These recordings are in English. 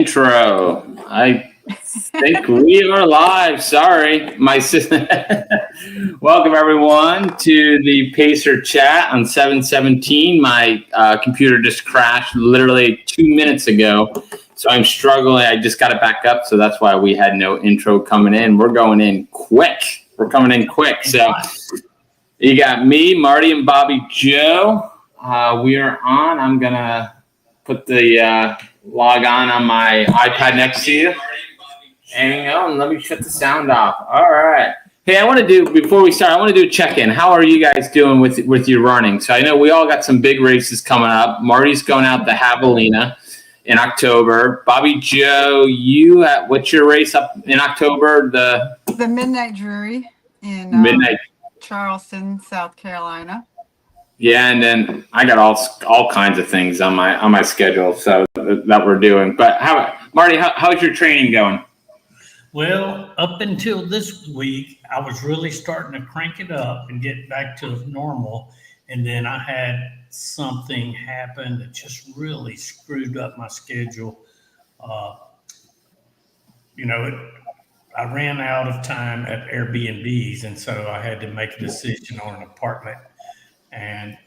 Intro. I think we are live. Sorry, my sister. Welcome everyone to the Pacer chat on 717. My computer just crashed literally 2 minutes ago, so I'm struggling. I just got it back up, so that's why we had no intro coming in. We're going in quick. We're coming in quick. So you got me, Marty, and Bobby Joe. We are on. I'm gonna put the log on my iPad next to you. And let me shut the sound off. All right. Hey, before we start, I want to do a check-in. How are you guys doing with your running? So I know we all got some big races coming up. Marty's going out to Javelina in October. Bobby Joe, what's your race up in October? The Midnight Drury in Charleston, South Carolina. Yeah, and then I got all kinds of things on my schedule, so that we're doing. But Marty, how's your training going? Well, up until this week, I was really starting to crank it up and get back to normal, and then I had something happen that just really screwed up my schedule. I ran out of time at Airbnbs, and so I had to make a decision on an apartment. And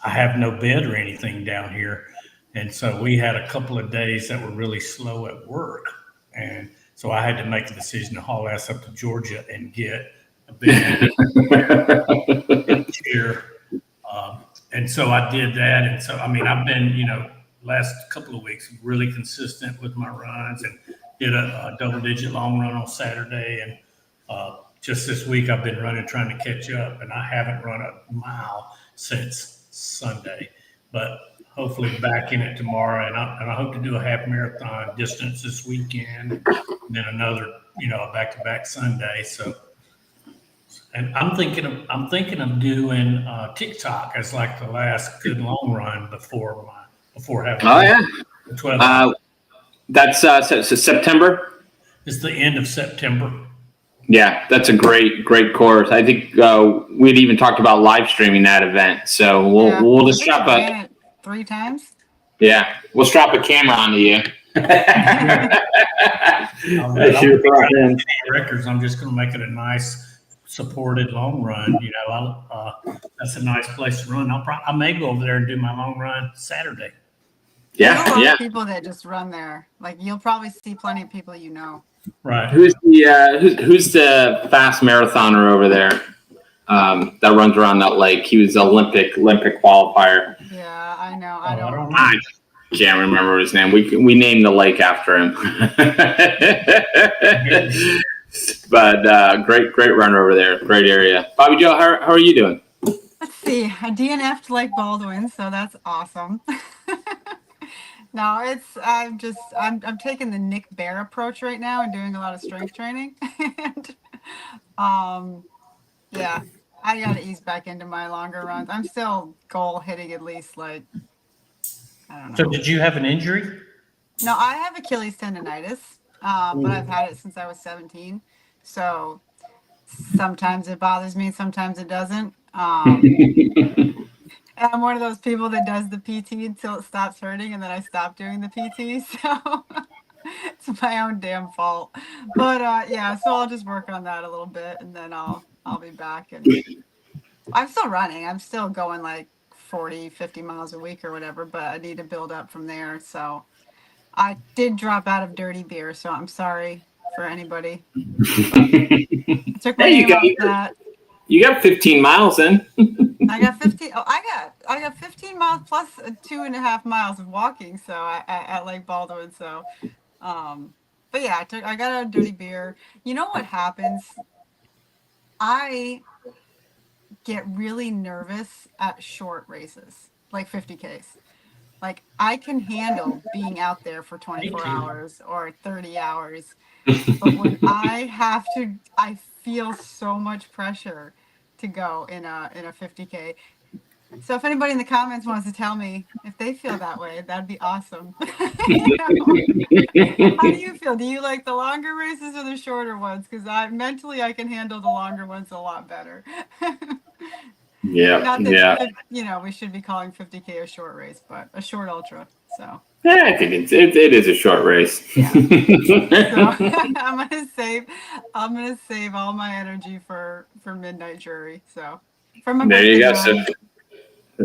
I have no bed or anything down here. And so we had a couple of days that were really slow at work. And so I had to make a decision to haul ass up to Georgia and get a bed here. And so I did that. And so, I've been, last couple of weeks really consistent with my runs and did a double-digit long run on Saturday. And just this week, I've been trying to catch up, and I haven't run a mile since Sunday. But hopefully back in it tomorrow, and I hope to do a half marathon distance this weekend, and then another, a back-to-back Sunday. So, and I'm thinking of doing TikTok as like the last good long run before having. Oh yeah. 12. That's September. It's the end of September. Yeah, that's a great course. I think we'd even talked about live streaming that event. So we'll just strap it 3 times. Yeah, we'll strap a camera onto you. Records. I'm just going to make it a nice supported long run. That's a nice place to run. I may go over there and do my long run Saturday. Yeah, There's a lot of people that just run there. Like you'll probably see plenty of people Right. Who's the fast marathoner over there that runs around that lake? He was Olympic qualifier. Yeah, I know. I can't remember his name. We named the lake after him. But great runner over there. Great area. Bobby Joe, how are you doing? Let's see. I DNF'd Lake Baldwin, so that's awesome. No, I'm taking the Nick Bear approach right now and doing a lot of strength training. And yeah, I got to ease back into my longer runs. I'm still goal hitting at least I don't know. So did you have an injury? No, I have Achilles tendonitis, but I've had it since I was 17. So sometimes it bothers me, sometimes it doesn't. And I'm one of those people that does the PT until it stops hurting, and then I stop doing the PT. So it's my own damn fault. But so I'll just work on that a little bit, and then I'll be back. And I'm still running. I'm still going like 40, 50 miles a week or whatever, but I need to build up from there. So I did drop out of dirty beer, so I'm sorry for anybody. I took my name off that. You got 15 miles in. I got 15. Oh, I got 15 miles plus 2.5 miles of walking. So at Lake Baldwin. So, but yeah, I got a dirty beer. You know what happens? I get really nervous at short races, like 50Ks. Like I can handle being out there for 24 hours or 30 hours. But when I feel so much pressure to go in a 50K. So if anybody in the comments wants to tell me if they feel that way, that'd be awesome. How do you feel? Do you like the longer races or the shorter ones? Because mentally I can handle the longer ones a lot better. Yeah. Not that we should be calling 50K a short race, but a short ultra. So. Yeah, I think it is a short race. Yeah. So I'm gonna save all my energy for Midnight Jury. So for my There you go. birthday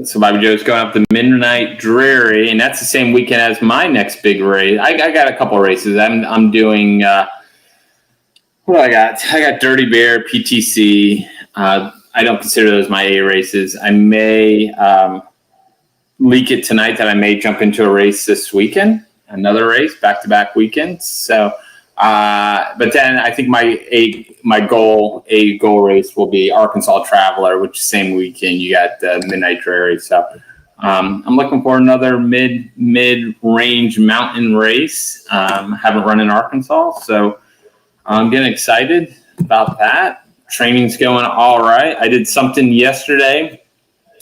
So Bobby Joe's going up to Midnight Dreary, and that's the same weekend as my next big race. I got a couple races. I'm doing what do I got? I got Dirty Bear, PTC. I don't consider those my A races. I may leak it tonight that I may jump into a race this weekend, another race, back-to-back weekends. So, but then I think my goal race will be Arkansas Traveler, which is the same weekend you got the Midnight Dreary. So, I'm looking for another mid-range mountain race. Haven't run in Arkansas, so I'm getting excited about that. Training's going all right. I did something yesterday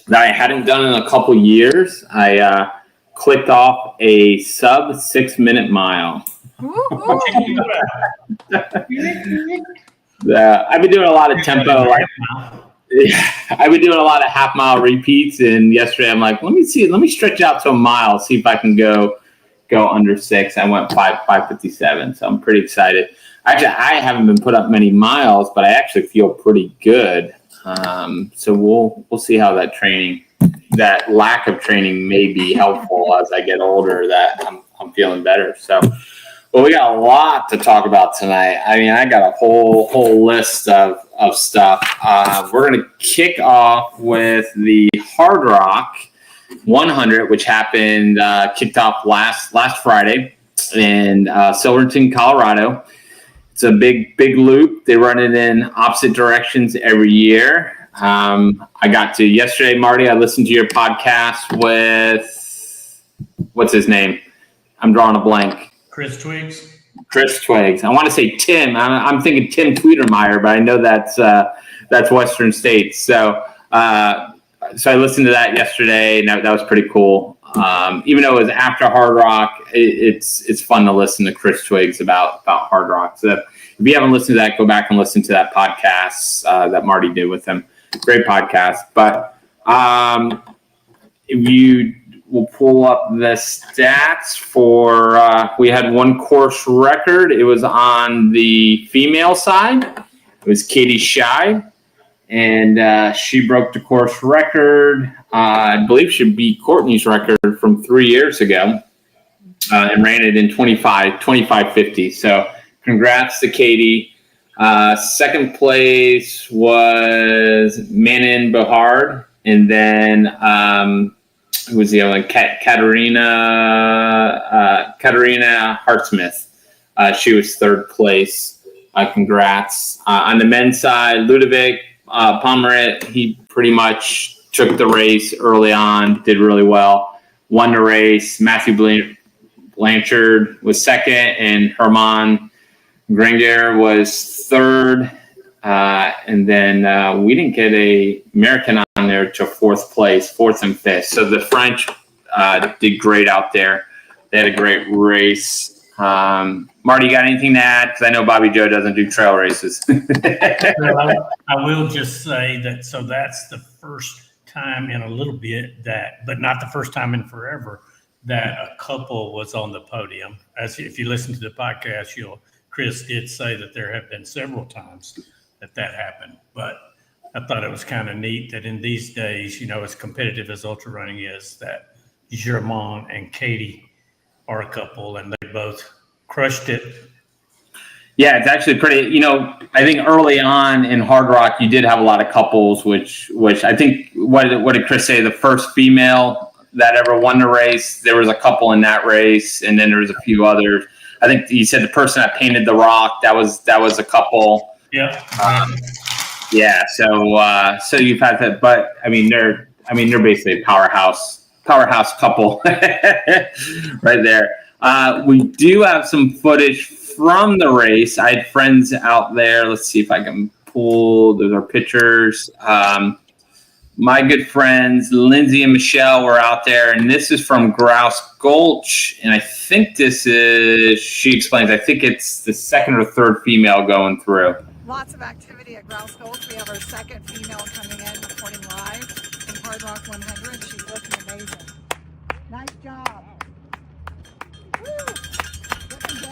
that I hadn't done in a couple years. I clicked off a sub 6 minute mile. I've been doing a lot of tempo. I've been doing a lot of half mile repeats. And yesterday I'm like, let me stretch out to a mile, see if I can go under 6. I went 5:57. So I'm pretty excited. Actually, I haven't been put up many miles, but I actually feel pretty good. So we'll see how that lack of training may be helpful as I get older, that I'm feeling better. So, well, we got a lot to talk about tonight. I mean, I got a whole list of stuff. We're going to kick off with the Hard Rock 100, which happened, kicked off last Friday in Silverton, Colorado. It's a big loop. They run it in opposite directions every year. I got to yesterday, Marty, I listened to your podcast with, what's his name? I'm drawing a blank. Chris Twiggs. I want to say Tim. I'm thinking Tim Tweedermeyer, but I know that's Western States. So I listened to that yesterday, and that was pretty cool. Even though it was after Hard Rock, it's fun to listen to Chris Twiggs about Hard Rock. So if you haven't listened to that, go back and listen to that podcast that Marty did with him. Great podcast. But if you will pull up the stats for, we had one course record. It was on the female side. It was Katie Shy. And she broke the course record. I believe she beat Courtney's record from 3 years ago and ran it in 25:50. So congrats to Katie. Second place was Manon Behard. And then who was the other one? Katarina Hartsmith. She was third place. Congrats. On the men's side, Ludovic Pomerit, he pretty much took the race early on, did really well, won the race. Matthew Blanchard was second, and Herman Gringer was third. And then we didn't get a American on there to fourth and fifth. So the French did great out there. They had a great race. Marty, you got anything to add? Because I know Bobby Joe doesn't do trail races. Well, I will just say that, so that's the first time in a little bit but not the first time in forever, that a couple was on the podium. As if you listen to the podcast, Chris did say that there have been several times that happened. But I thought it was kind of neat that in these days, as competitive as ultra running is, that Germain and Katie are a couple, and they both crushed it. Yeah, it's actually pretty, I think early on in Hard Rock, you did have a lot of couples, which I think, what did Chris say? The first female that ever won the race, there was a couple in that race, and then there was a few others. I think he said the person that painted the rock, that was a couple. Yeah. Yeah. So you've had that, but they're basically a powerhouse couple right there. We do have some footage from the race. I had friends out there. Let's see if I can pull. Those are pictures. My good friends, Lindsay and Michelle, were out there, and this is from Grouse Gulch. And I think she explains, I think it's the second or third female going through. Lots of activity at Grouse Gulch. We have our second female coming in, reporting live in Hard Rock 100. She's looking amazing. Nice job. Looking good.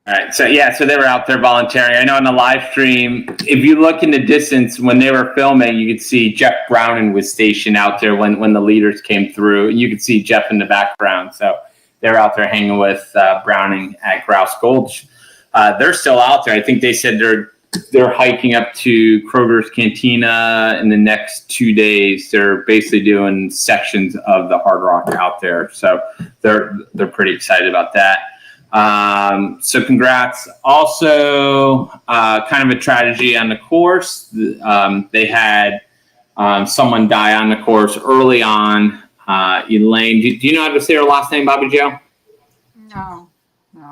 All right, so they were out there volunteering. I know in the live stream, if you look in the distance when they were filming, you could see Jeff Browning was stationed out there when the leaders came through. You could see Jeff in the background. So they were out there hanging with Browning at Grouse Gulch. They're still out there. I think they said they're hiking up to Kroger's Cantina in the next 2 days. They're basically doing sections of the Hard Rock out there. So they're pretty excited about that. So congrats. Also, kind of a tragedy on the course. They had someone die on the course early on. Elaine, do you know how to say her last name, Bobby Joe? No.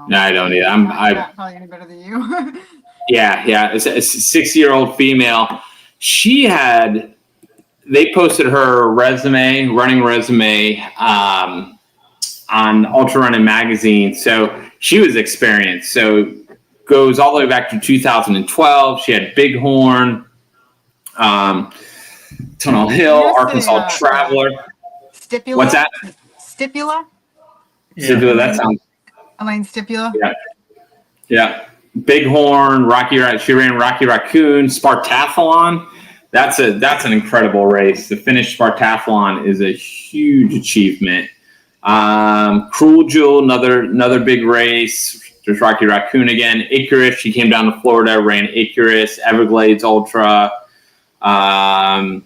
No, I don't either. I'm not probably any better than you. Yeah. It's a 60-year-old female. They posted her running resume, on Ultra Running Magazine. So she was experienced. So goes all the way back to 2012. She had Bighorn, Tunnel Hill, Arkansas Traveler. Stipula? What's that? Stipula? Stipula, that sounds. Elaine Stipula? Yeah. Bighorn, she ran Rocky Raccoon, Spartathlon. That's an incredible race. The Finnish Spartathlon is a huge achievement. Cruel Jewel, another big race. There's Rocky Raccoon again. Icarus, she came down to Florida, ran Icarus, Everglades Ultra. What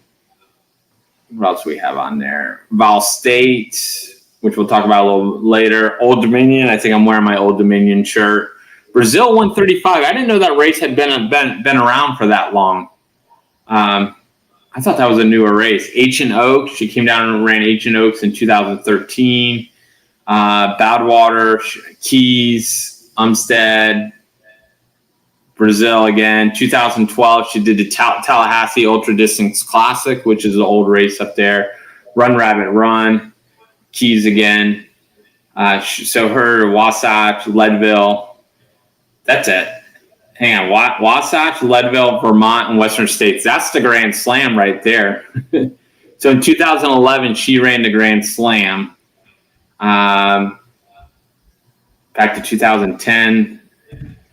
else do we have on there? Val State, which we'll talk about a little later. Old Dominion, I think I'm wearing my Old Dominion shirt. Brazil 135. I didn't know that race had been around for that long. I thought that was a newer race. Ancient Oaks. She came down and ran Ancient Oaks in 2013. Badwater, Keys, Umstead, Brazil again. 2012, she did the Tallahassee Ultra Distance Classic, which is an old race up there. Run Rabbit Run, Keys again. So her, Wasatch, Leadville. That's it. Hang on, Wasatch, Leadville, Vermont, and Western States. That's the Grand Slam right there. So in 2011, she ran the Grand Slam. Back to 2010.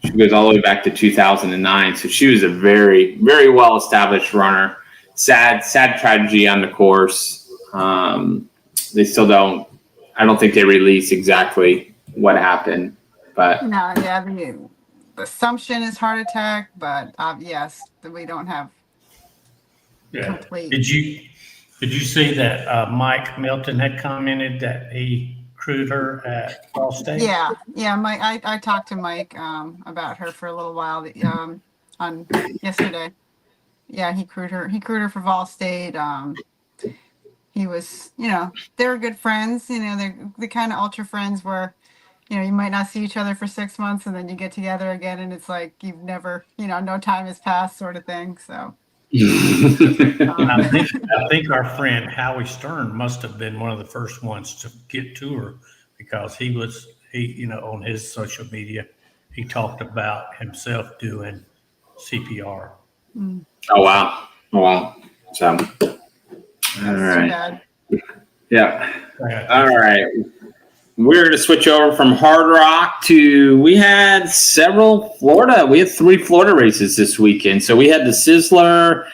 She goes all the way back to 2009. So she was a very, very well-established runner. Sad tragedy on the course. They still don't. I don't think they release exactly what happened. But No, yeah, the assumption is heart attack, but yes, we don't have complete. Did you see that Mike Milton had commented that he crewed her at Ball State? Yeah. Mike, I talked to Mike about her for a little while on yesterday. Yeah, he crewed her for Vol State. He was, they're good friends. They're the kind of ultra friends where, you might not see each other for 6 months and then you get together again and it's like you've never, no time has passed sort of thing. So I think our friend Howie Stern must have been one of the first ones to get to her because he on his social media, he talked about himself doing CPR. Oh wow. So all right. Yeah. All right. We're going to switch over from Hard Rock we had 3 Florida races this weekend. So we had the Sizzler,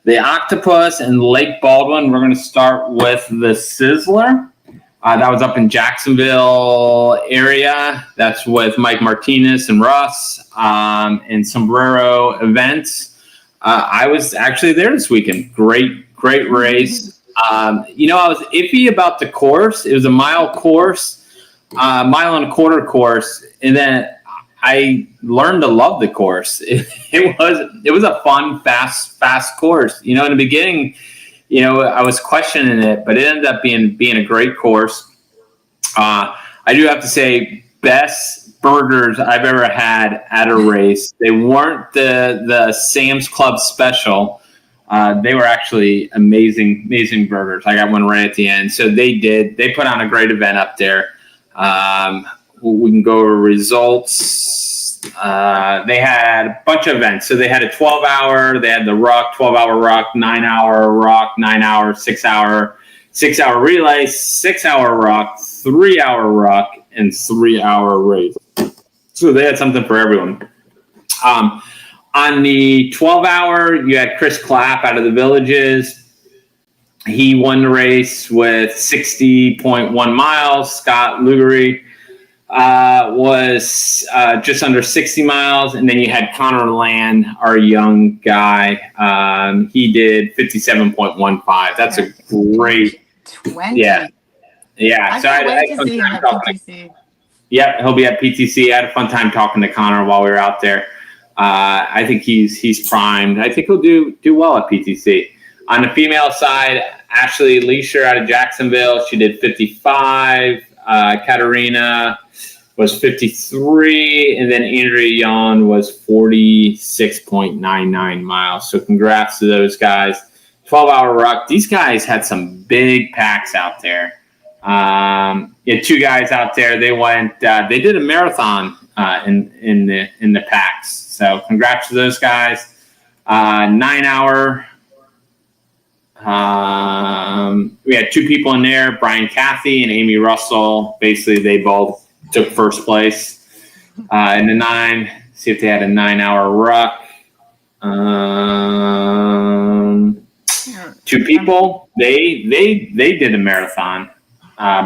the Octopus, and Lake Baldwin. We're going to start with the Sizzler. That was up in Jacksonville area. That's with Mike Martinez and Russ and Sombrero Events. I was actually there this weekend. Great race. I was iffy about the course. It was a mile course. Mile and a quarter course, and then I learned to love the course. It was a fun, fast course. In the beginning, I was questioning it, but it ended up being a great course. I do have to say, best burgers I've ever had at a race. They weren't the Sam's Club special. They were actually amazing burgers. I got one right at the end. So they put on a great event up there. We can go over results. they had a bunch of events. So they had a 12-hour, they had the ruck, 12-hour ruck, 9-hour ruck, 9-hour, 6-hour, 6-hour relay, 6-hour ruck, 3-hour ruck, and 3-hour race. So they had something for everyone. On the 12-hour, you had Chris Clapp out of the Villages. He won the race with 60.1 miles. Scott Lugery was just under 60 miles. And then you had Connor Land, our young guy. He did 57.15. That's a great 20. Yeah. I can't wait to see him at PTC. Yep, he'll be at PTC. I had a fun time talking to Connor while we were out there. I think he's primed. I think he'll do well at PTC. On the female side, Ashley Leisure out of Jacksonville, she did 55. Katarina was 53, and then Andrea Yon was 46.99 miles. So congrats to those guys. 12-hour ruck. These guys had some big packs out there. You had two guys out there. They went. They did a marathon in the packs. So congrats to those guys. 9-hour. We had two people in there, Brian Cathy and Amy Russell. Basically, they both took first place in the 9. See if they had a 9-hour ruck. Two people. They did a marathon.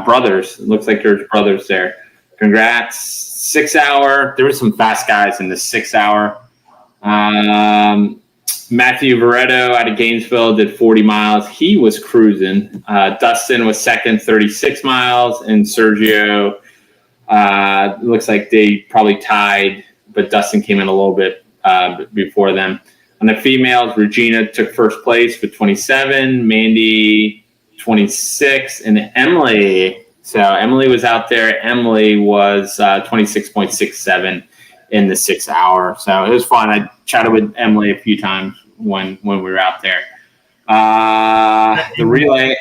Brothers. It looks like there's brothers there. Congrats. 6-hour. There were some fast guys in the 6-hour. Matthew Veretto out of Gainesville did 40 miles. He was cruising. Dustin was second, 36 miles. And Sergio, looks like they probably tied, but Dustin came in a little bit before them. On the females, Regina took first place with 27, Mandy 26, and Emily. So Emily was out there. Emily was 26.67 in the 6-hour. So it was fun. I chatted with Emily a few times when we were out there. The relay.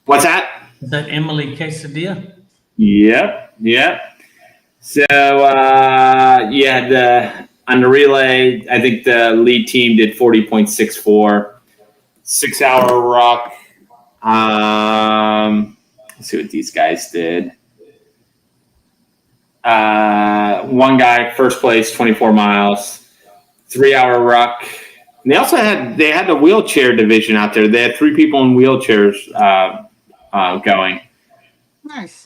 What's that? Is that Emily Quesadilla? Yep. So on the relay, I think the lead team did 40.64. 6-hour ruck. Let's see what these guys did. One guy, first place, 24 miles. 3-hour ruck. And they also had the wheelchair division out there. They had 3 people in wheelchairs going. Nice.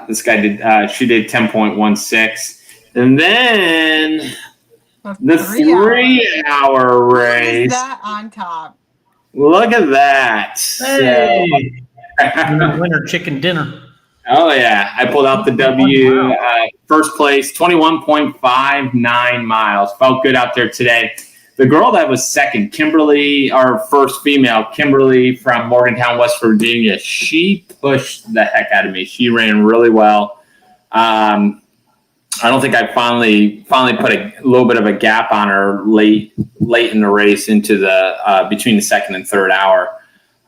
This guy did. She did 10.16. And then the 3-hour race. What is that on top? Look at that. Hey. Winter chicken dinner. Oh, yeah. I pulled out the W. First place, 21.59 miles. Felt good out there today. The girl that was second, Kimberly, our first female, Kimberly from Morgantown, West Virginia, she pushed the heck out of me. She ran really well. I don't think I finally put a little bit of a gap on her late in the race into the between the second and third hour.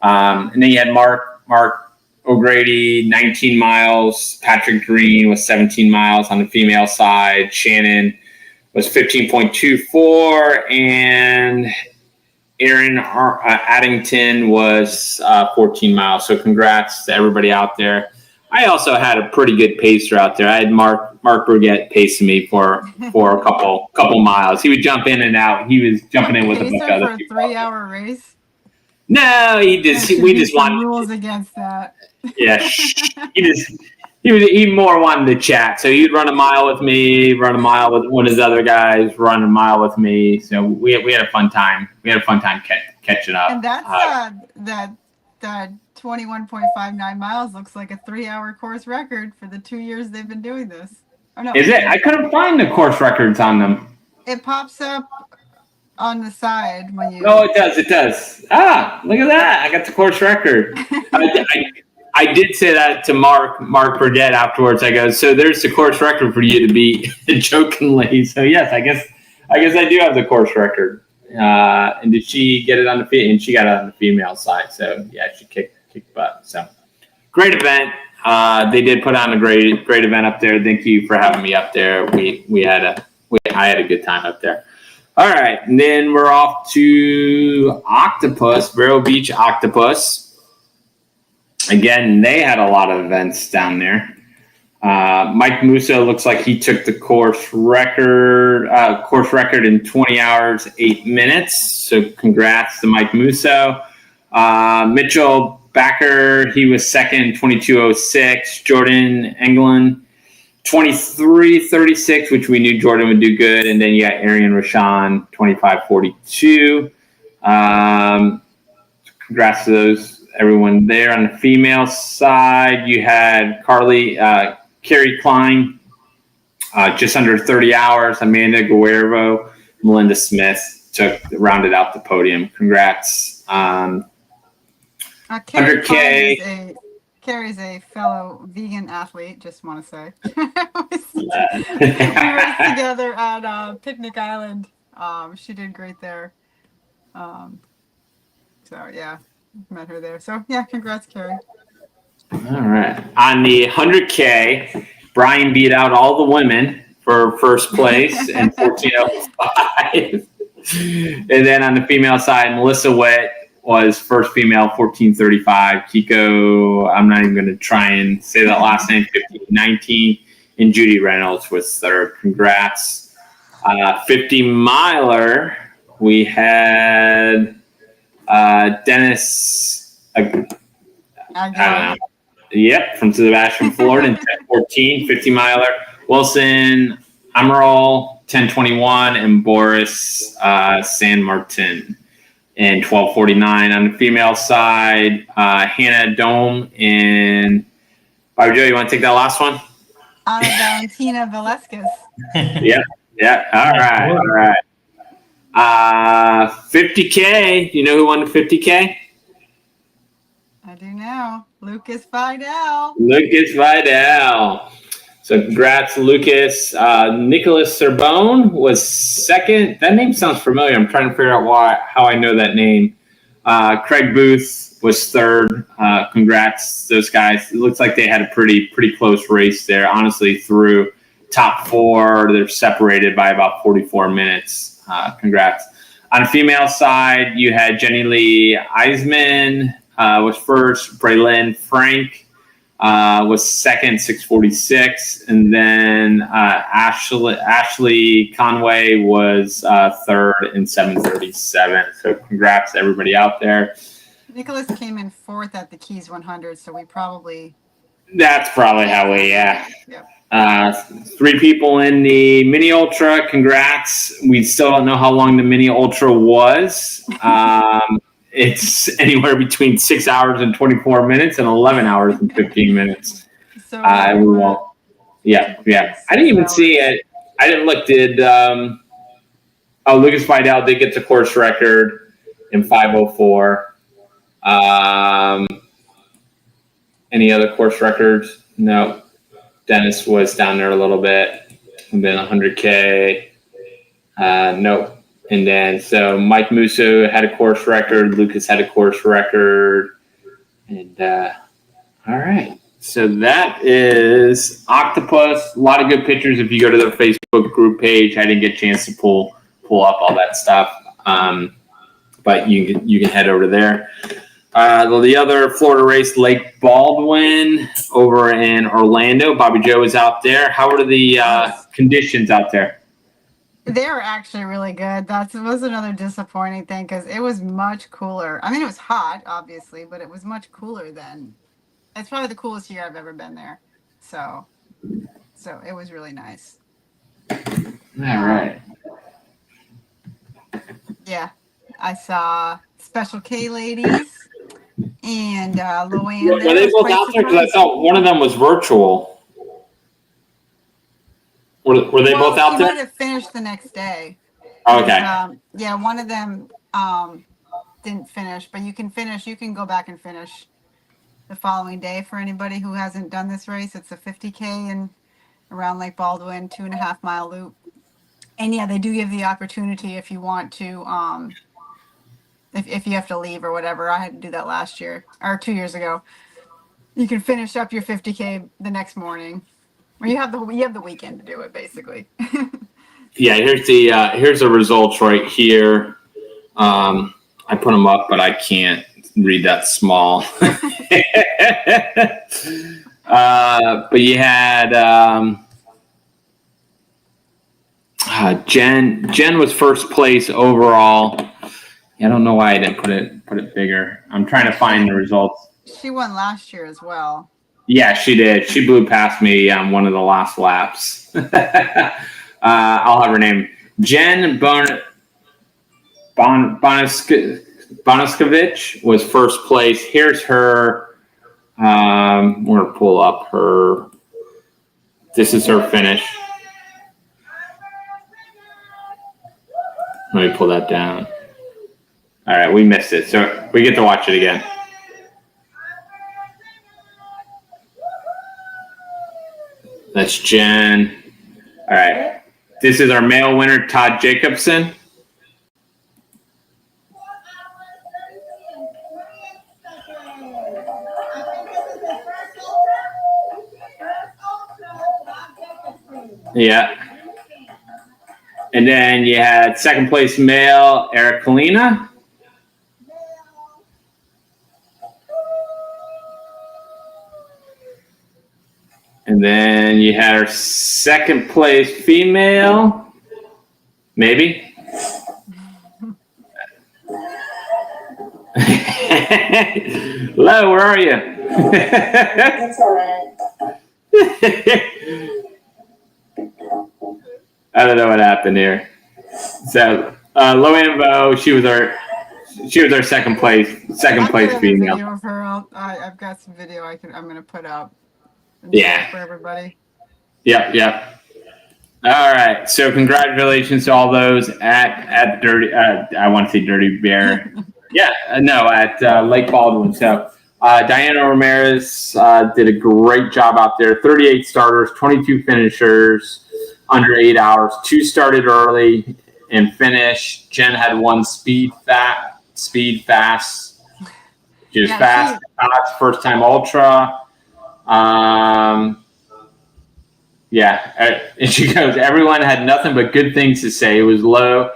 And then you had Mark O'Grady, 19 miles. Patrick Green was 17 miles on the female side. Shannon was 15.24. And Aaron Addington was 14 miles. So congrats to everybody out there. I also had a pretty good pacer out there. I had Mark Burgett pacing me for a couple miles. He would jump in and out. He was jumping in with a bunch of other people. For a 3-hour race? No, we just wanted rules against that. Yeah, he more wanted to chat. So he'd run a mile with me, run a mile with one of his other guys, run a mile with me. So we had a fun time. We had a fun time catching up. And that's that 21.59 miles looks like a 3-hour course record for the 2 years they've been doing this. Oh, no, is it? I couldn't find the course records on them. It pops up on the side when you. Oh, it does. It does. Ah, look at that! I got the course record. I did say that to Mark Burdett afterwards. I go, so there's the course record for you to beat, jokingly. So yes, I guess I do have the course record. And did she get it on the female? And she got it on the female side. So yeah, she kicked butt. So great event. They did put on a great event up there. Thank you for having me up there. I had a good time up there. All right, and then we're off to Octopus, Vero Beach Octopus. Again, they had a lot of events down there. Mike Musso looks like he took the course record in 20 hours, 8 minutes. So congrats to Mike Musso. Mitchell Backer, he was second, 22:06. Jordan Englund, 23:36, which we knew Jordan would do good. And then you got Arian Rashan, 25:42. Congrats to everyone there. On the female side, you had Carrie Klein, just under 30 hours. Amanda Guerrero, Melinda Smith rounded out the podium. Congrats. 100K. Carrie's a fellow vegan athlete, just want to say. We raced together at Picnic Island. She did great there. So, yeah, met her there. So, yeah, congrats, Carrie. All right. On the 100K, Brian beat out all the women for first place in 14:05. And then on the female side, Melissa Witt was first female, 14:35. Kiko, I'm not even going to try and say that last name, 15:19. And Judy Reynolds was third. Congrats. 50 miler, we had Dennis. I don't know. Yep, from Sebastian, Florida, in 10:14, 50 miler. Wilson Amaral, 10:21, and Boris San Martin in 12:49. On the female side, Hannah Dome and Bobby Joe, you want to take that last one? Ana Valentina Velasquez. Yep. All right. 50K. You know who won the 50K? I do now. Lucas Vidal. So congrats, Lucas. Nicholas Serbone was second. That name sounds familiar. I'm trying to figure out how I know that name. Craig Booth was third. Congrats, those guys. It looks like they had a pretty close race there. Honestly, through top four, they're separated by about 44 minutes. Congrats. On the female side, you had Jenny Lee Eisman was first. Braylon Frank was second, 6:46, and then Ashley Conway was third in 7:37. So congrats to everybody out there. Nicholas came in fourth at the Keys 100, so That's probably how we, yeah. Yep. 3 people in the mini ultra. Congrats. We still don't know how long the mini ultra was. It's anywhere between 6 hours and 24 minutes and 11 hours and 15 minutes. So yeah. I didn't even see it. I didn't look. Lucas Vidal did get the course record in 5:04. Any other course records? No. Dennis was down there a little bit. And then 100K. Nope. And then, so Mike Musso had a course record. Lucas had a course record. And, all right. So that is Octopus. A lot of good pictures if you go to their Facebook group page. I didn't get a chance to pull up all that stuff. But you can head over there. The other Florida race, Lake Baldwin over in Orlando. Bobby Joe was out there. How were the conditions out there? They were actually really good. That was another disappointing thing because it was much cooler. I mean, it was hot, obviously, but it was much cooler than. It's probably the coolest year I've ever been there. So it was really nice. All right. Yeah, I saw Special K ladies and Luann. Were they both out there? Because I thought one of them was virtual. Were they both out there? He might have finished the next day. Okay. Yeah, one of them didn't finish, but you can finish. You can go back and finish the following day for anybody who hasn't done this race. It's a 50K in around Lake Baldwin, 2.5 mile loop. And yeah, they do give the opportunity if you want to, if you have to leave or whatever. I had to do that last year or 2 years ago. You can finish up your 50K the next morning, or you have the weekend to do it, basically. Yeah, here's the results right here. I put them up, but I can't read that small. But you had Jen was first place overall. I don't know why I didn't put it bigger. I'm trying to find the results. She won last year as well. Yeah, she did. She blew past me on one of the last laps. I'll have her name. Jen Bonaskevich was first place. Here's her. We're going to pull up her. This is her finish. Let me pull that down. All right, we missed it. So we get to watch it again. That's Jen. All right. This is our male winner, Todd Jacobson. Yeah. And then you had second place male, Eric Kalina. And then you had our second place female, maybe. Hello, where are you? That's all right. I don't know what happened here. So Loanvo, she was our second place female. Video of her. I've got some video I'm gonna put up. Yeah. For everybody. Yep. All right. So congratulations to all those at Dirty. I want to say Dirty Bear. At Lake Baldwin. So Diana Ramirez did a great job out there. 38 starters, 22 finishers, under 8 hours. 2 started early and finished. Jen had 1 speed fast. She was fast. First time ultra. And she goes, everyone had nothing but good things to say. It was Lowe's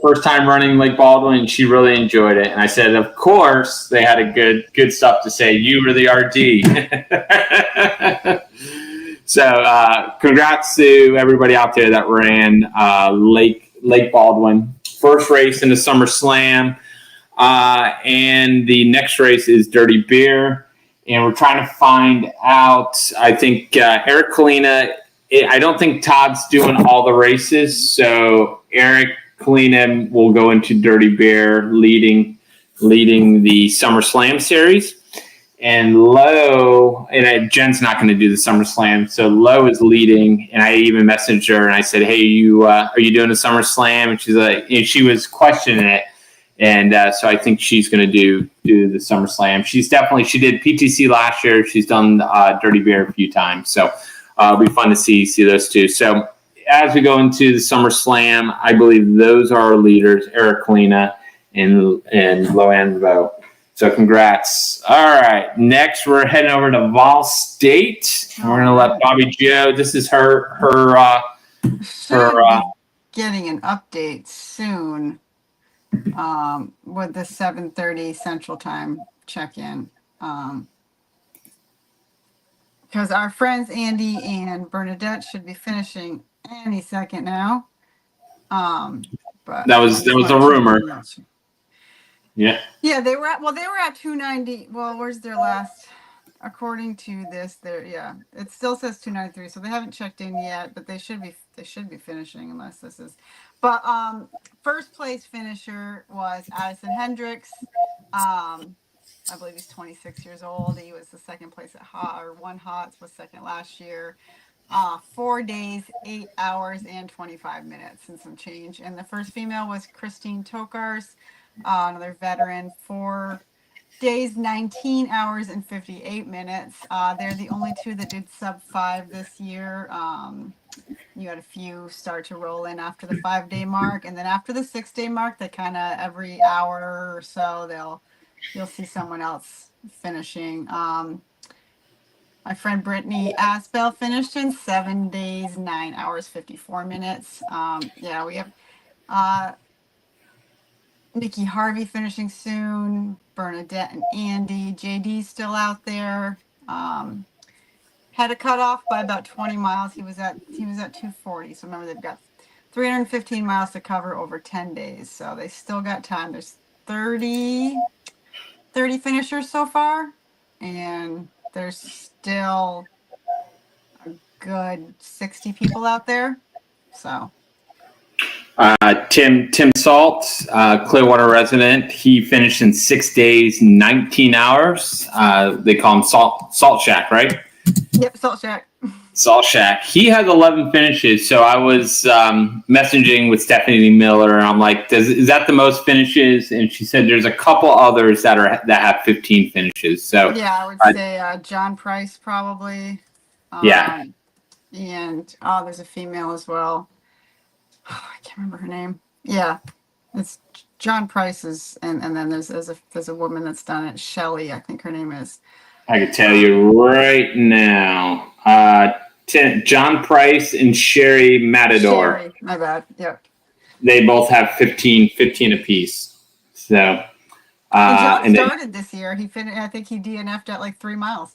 first time running Lake Baldwin, and she really enjoyed it. And I said, of course, they had a good stuff to say. You were the RD. So congrats to everybody out there that ran Lake Baldwin. First race in the Summer Slam. And the next race is Dirty Beer. And we're trying to find out, I think Eric Kalina, I don't think Todd's doing all the races. So Eric Kalina will go into Dirty Bear leading the Summer Slam series. And Lo, and Jen's not going to do the Summer Slam. So Lo is leading. And I even messaged her and I said, hey, are you doing the Summer Slam? And she's like, and she was questioning it. And so I think she's going to do the Summer Slam. She did PTC last year. She's done Dirty Bear a few times. So it'll be fun to see those two. So as we go into the Summer Slam, I believe those are our leaders, Eric Kalina and Loanvo. So congrats. All right. Next, we're heading over to Vol State. We're going to let Bobby Joe. This is her getting an update soon. With the 7:30 Central Time check-in, because our friends Andy and Bernadette should be finishing any second now. But that was a rumor. Yeah, they were at 290. Well, where's their last? According to this, it still says 293, so they haven't checked in yet, but they should be finishing unless this is. But first place finisher was Addison Hendricks. I believe he's 26 years old. He was the second place at won HOTS, was second last year. 4 days, 8 hours, and 25 minutes and some change. And the first female was Christine Tokars, another veteran, 4 days, 19 hours, and 58 minutes. They're the only two that did sub 5 this year. You had a few start to roll in after the 5-day mark, and then after the 6-day mark, they kind of every hour or so you'll see someone else finishing. My friend Brittany Aspel finished in 7 days, 9 hours, 54 minutes. Yeah, we have Nikki Harvey finishing soon, Bernadette and Andy. JD's still out there. Had a cutoff by about 20 miles. He was at 240. So remember, they've got 315 miles to cover over 10 days. So they still got time. There's 30 finishers so far, and there's still a good 60 people out there. So Tim Salt, Clearwater resident, he finished in 6 days, 19 hours. They call him Salt Shack, right? Yep, Salt Shack. Salt Shack. He has 11 finishes. So I was messaging with Stephanie Miller, and I'm like, is that the most finishes? And she said there's a couple others that have 15 finishes. So yeah, I would say John Price probably. Yeah. And there's a female as well. Oh, I can't remember her name. Yeah, it's John Price's, and then there's a woman that's done it. Shelley, I think her name is. I can tell you right now. John Price and Sherry Matador. Sherry, my bad. Yep. They both have 15 apiece. So, John started this year. He finished. I think he DNF'd at like 3 miles.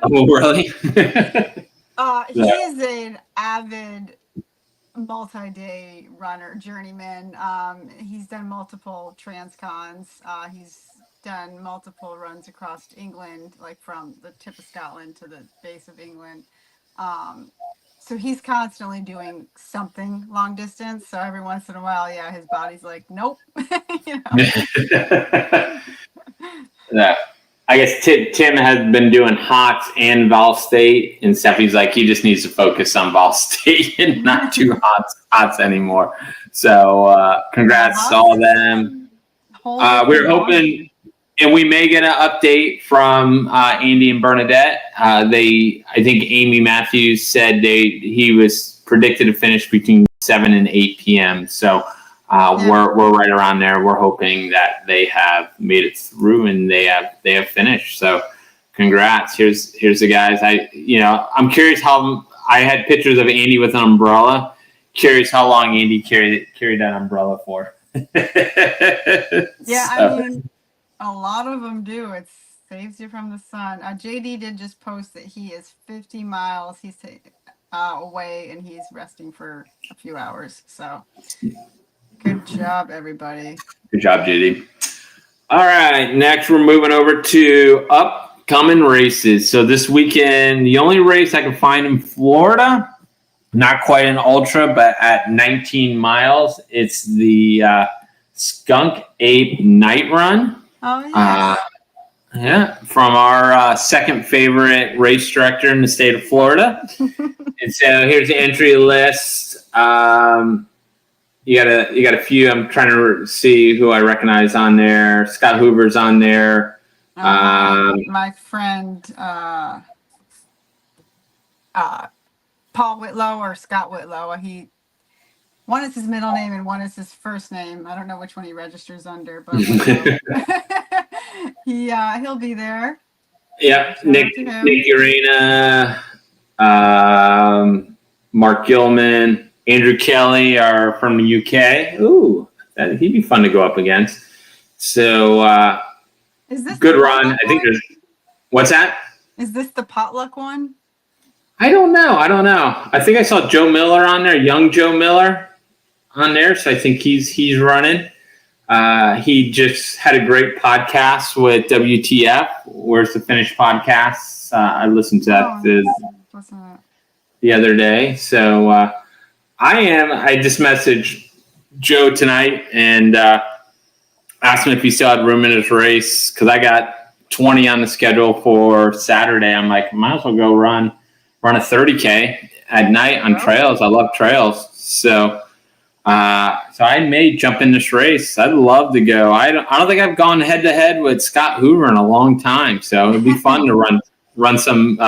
Oh, really? He is an avid multi-day runner, journeyman. He's done multiple transcons. He's done multiple runs across England, like from the tip of Scotland to the base of England. So he's constantly doing something long distance. So every once in a while, yeah, his body's like, nope. You know? Yeah. I guess Tim has been doing Hots and Vol State, and Steffi's like, he just needs to focus on Vol State and not do Hots anymore. So congrats to all of them. We're hoping, and we may get an update from Andy and Bernadette. I think Amy Matthews said he was predicted to finish between 7 and 8 p.m. So we're right around there. We're hoping that they have made it through and they have finished. So congrats. Here's the guys. I'm curious how I had pictures of Andy with an umbrella. Curious how long Andy carried that umbrella for. Yeah, I mean, a lot of them do. It saves you from the sun. JD did just post that he is 50 miles. He's away and he's resting for a few hours. So good job, everybody. Good job, JD. All right, next we're moving over to upcoming races. So this weekend, the only race I can find in Florida, not quite an ultra, but at 19 miles, it's the Skunk Ape Night Run. Oh, yeah. From our second favorite race director in the state of Florida. And so here's the entry list. You got a few. I'm trying to see who I recognize on there. Scott Hoover's on there. My friend Paul Whitlow or Scott Whitlow. One is his middle name and one is his first name. I don't know which one he registers under, but he'll be there. Yeah, Nick Urena, Mark Gilman, Andrew Kelly are from the UK. Ooh, he'd be fun to go up against. So, is this good run. I think there's. What's that? Is this the potluck one? I don't know. I think I saw Joe Miller on there, young Joe Miller on there. So I think he's running. He just had a great podcast with WTF. Where's the Finish podcast? I listened to that the other day. So I just messaged Joe tonight and asked him if he still had room in his race because I got 20 on the schedule for Saturday. I'm like, might as well go run a 30K at night on trails. I love trails. So I may jump in this race. I'd love to go. I don't think I've gone head to head with Scott Hoover in a long time. So it'd be fun to run some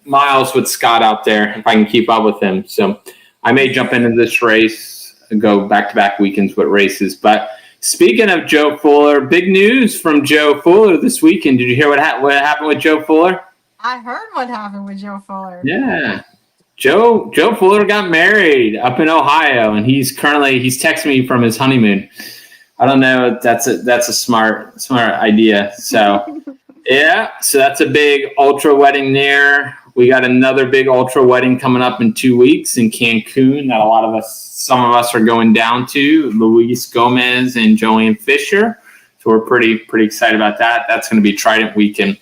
miles with Scott out there if I can keep up with him. So I may jump into this race and go back-to-back weekends with races. But Speaking of Joe Fuller, big news from Joe Fuller this weekend. Did you hear what happened with Joe Fuller? I heard what happened with Joe Fuller. Yeah. Joe Fuller got married up in Ohio, and he's texting me from his honeymoon. I don't know if that's a smart idea. So yeah, so that's a big ultra wedding there. We got another big ultra wedding coming up in 2 weeks in Cancun that some of us are going down to. Luis Gomez and Joanne Fisher. So we're pretty excited about that. That's going to be Trident weekend.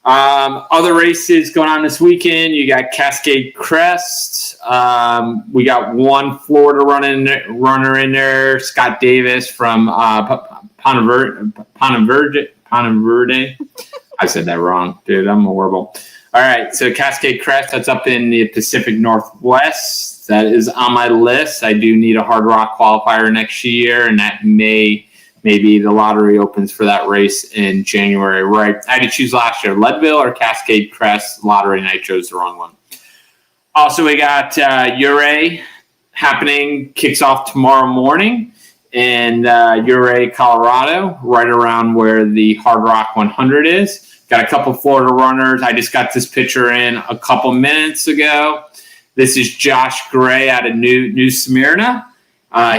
Other races going on this weekend. You got Cascade Crest. We got one Florida runner in there, Scott Davis from Ponte Verde. I said that wrong, dude. I'm horrible. All right, so Cascade Crest, that's up in the Pacific Northwest. That is on my list. I do need a Hard Rock qualifier next year, and that maybe the lottery opens for that race in January. Right, I had to choose last year, Leadville or Cascade Crest. Lottery, and I chose the wrong one. Also, we got Ouray happening, kicks off tomorrow morning in Ouray, Colorado, right around where the Hard Rock 100 is. Got a couple Florida runners. I just got this picture in a couple minutes ago. This is Josh Gray out of New Smyrna.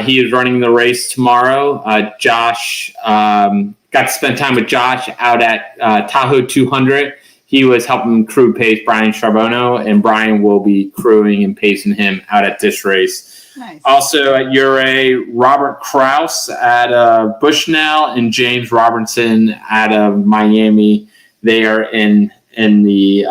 He is running the race tomorrow. Josh got to spend time with Josh out at Tahoe 200. He was helping crew pace Brian Charbonneau, and Brian will be crewing and pacing him out at this race. Nice. Also at Ouray, Robert Kraus out of Bushnell and James Robertson out of Miami. They are in the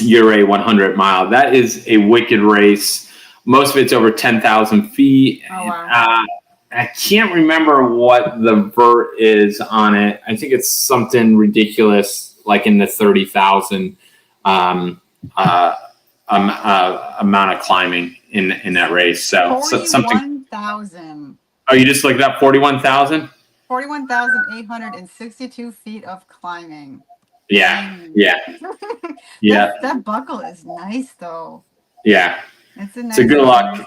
Ouray 100 mile. That is a wicked race. Most of it's over 10,000 feet. Oh, wow. I can't remember what the vert is on it. I think it's something ridiculous, like in the 30,000 amount of climbing in that race. So something. 41,000. Oh, you just looked up 41,000? 41,862 feet of climbing. Yeah. Dang. Yeah. Yeah. That buckle is nice, though. Yeah. It's a nice. So good luck.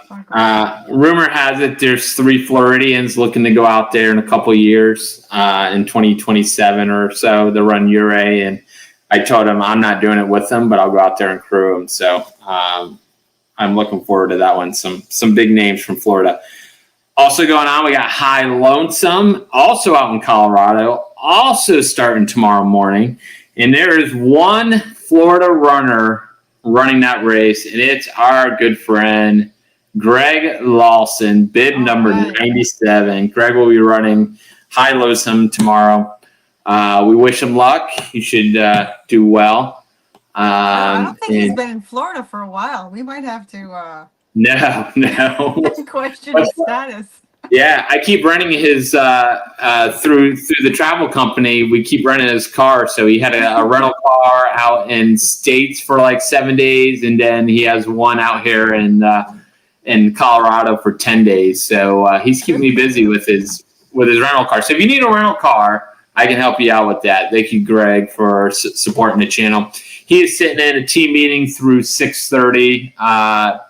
Rumor has it there's 3 Floridians looking to go out there in a couple of years, in 2027 or so. They run Ouray, and I told them I'm not doing it with them, but I'll go out there and crew them. So I'm looking forward to that one. Some big names from Florida. Also going on, we got High Lonesome, also out in Colorado, also starting tomorrow morning. And there is one Florida runner running that race, and it's our good friend, Greg Lawson, bib number 97. Greg will be running High Lonesome tomorrow. We wish him luck. He should do well. I don't think he's been in Florida for a while. We might have to... No. question his status. Yeah, I keep renting his through the travel company. We keep renting his car. So he had a rental car out in States for like 7 days, and then he has one out here in Colorado for 10 days. So he's keeping me busy with his rental car. So if you need a rental car, I can help you out with that. Thank you, Greg, for supporting the channel. He is sitting in a team meeting through 6:30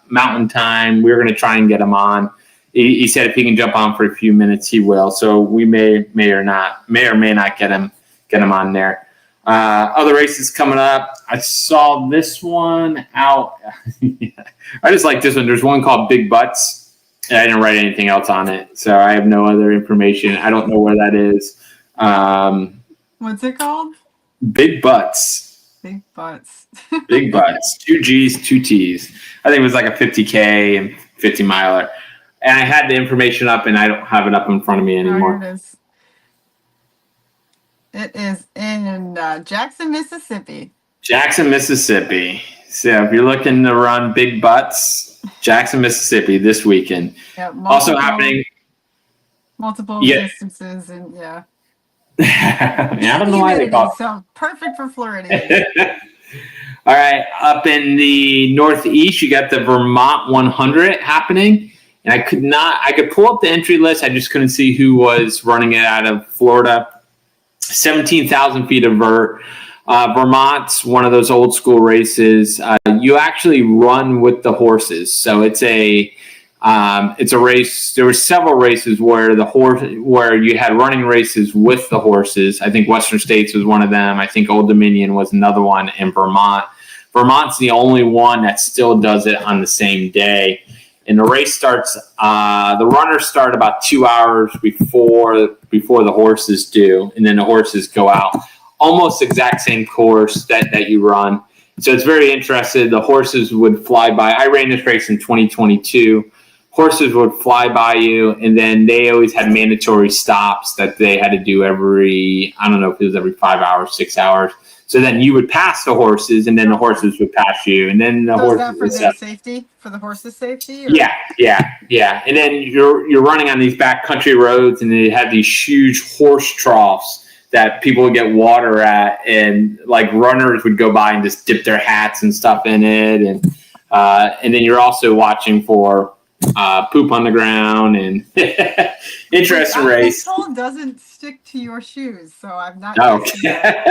Mountain Time. We're going to try and get him on. He said if he can jump on for a few minutes, he will. So we may or may not get him on there. Other races coming up. I saw this one out. I just like this one. There's one called Big Butts. And I didn't write anything else on it, so I have no other information. I don't know where that is. What's it called? Big Butts. Big Butts. Big Butts. 2 G's, 2 T's. I think it was like a 50K and 50 miler. And I had the information up, and I don't have it up in front of me anymore. Oh, here it is. It is in Jackson, Mississippi. Jackson, Mississippi. So if you're looking to run Big Butts, Jackson, Mississippi this weekend. Yep, also happening. Multiple distances and yeah. I don't know why they call it. So perfect for Florida. All right, up in the Northeast, you got the Vermont 100 happening. And I could pull up the entry list. I just couldn't see who was running it out of Florida. 17,000 feet of vert. Vermont's one of those old school races. You actually run with the horses. So it's a It's a race. There were several races where where you had running races with the horses. I think Western States was one of them. I think Old Dominion was another one, and Vermont. Vermont's the only one that still does it on the same day. And the race starts. The runners start about 2 hours before the horses do, and then the horses go out. Almost exact same course that you run. So it's very interesting. The horses would fly by. I ran this race in 2022. Horses would fly by you, and then they always had mandatory stops that they had to do every, I don't know if it was every 5 hours, 6 hours. So then you would pass the horses, and then the horses would pass you, and then the horses for their safety, for the horses' safety? Or? Yeah. And then you're running on these backcountry roads, and they have these huge horse troughs that people would get water at, and like runners would go by and just dip their hats and stuff in it, and then you're also watching for poop on the ground and interesting race. This hole doesn't stick to your shoes, so I'm not. Okay.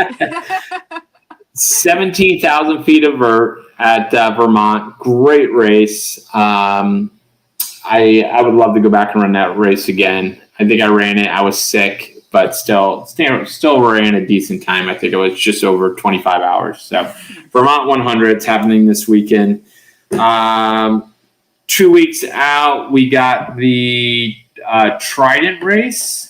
17,000 feet of vert at Vermont. Great race. I would love to go back and run that race again. I think I ran it. I was sick, but still ran a decent time. I think it was just over 25 hours. So Vermont 100 is happening this weekend. 2 weeks out, we got the Trident race.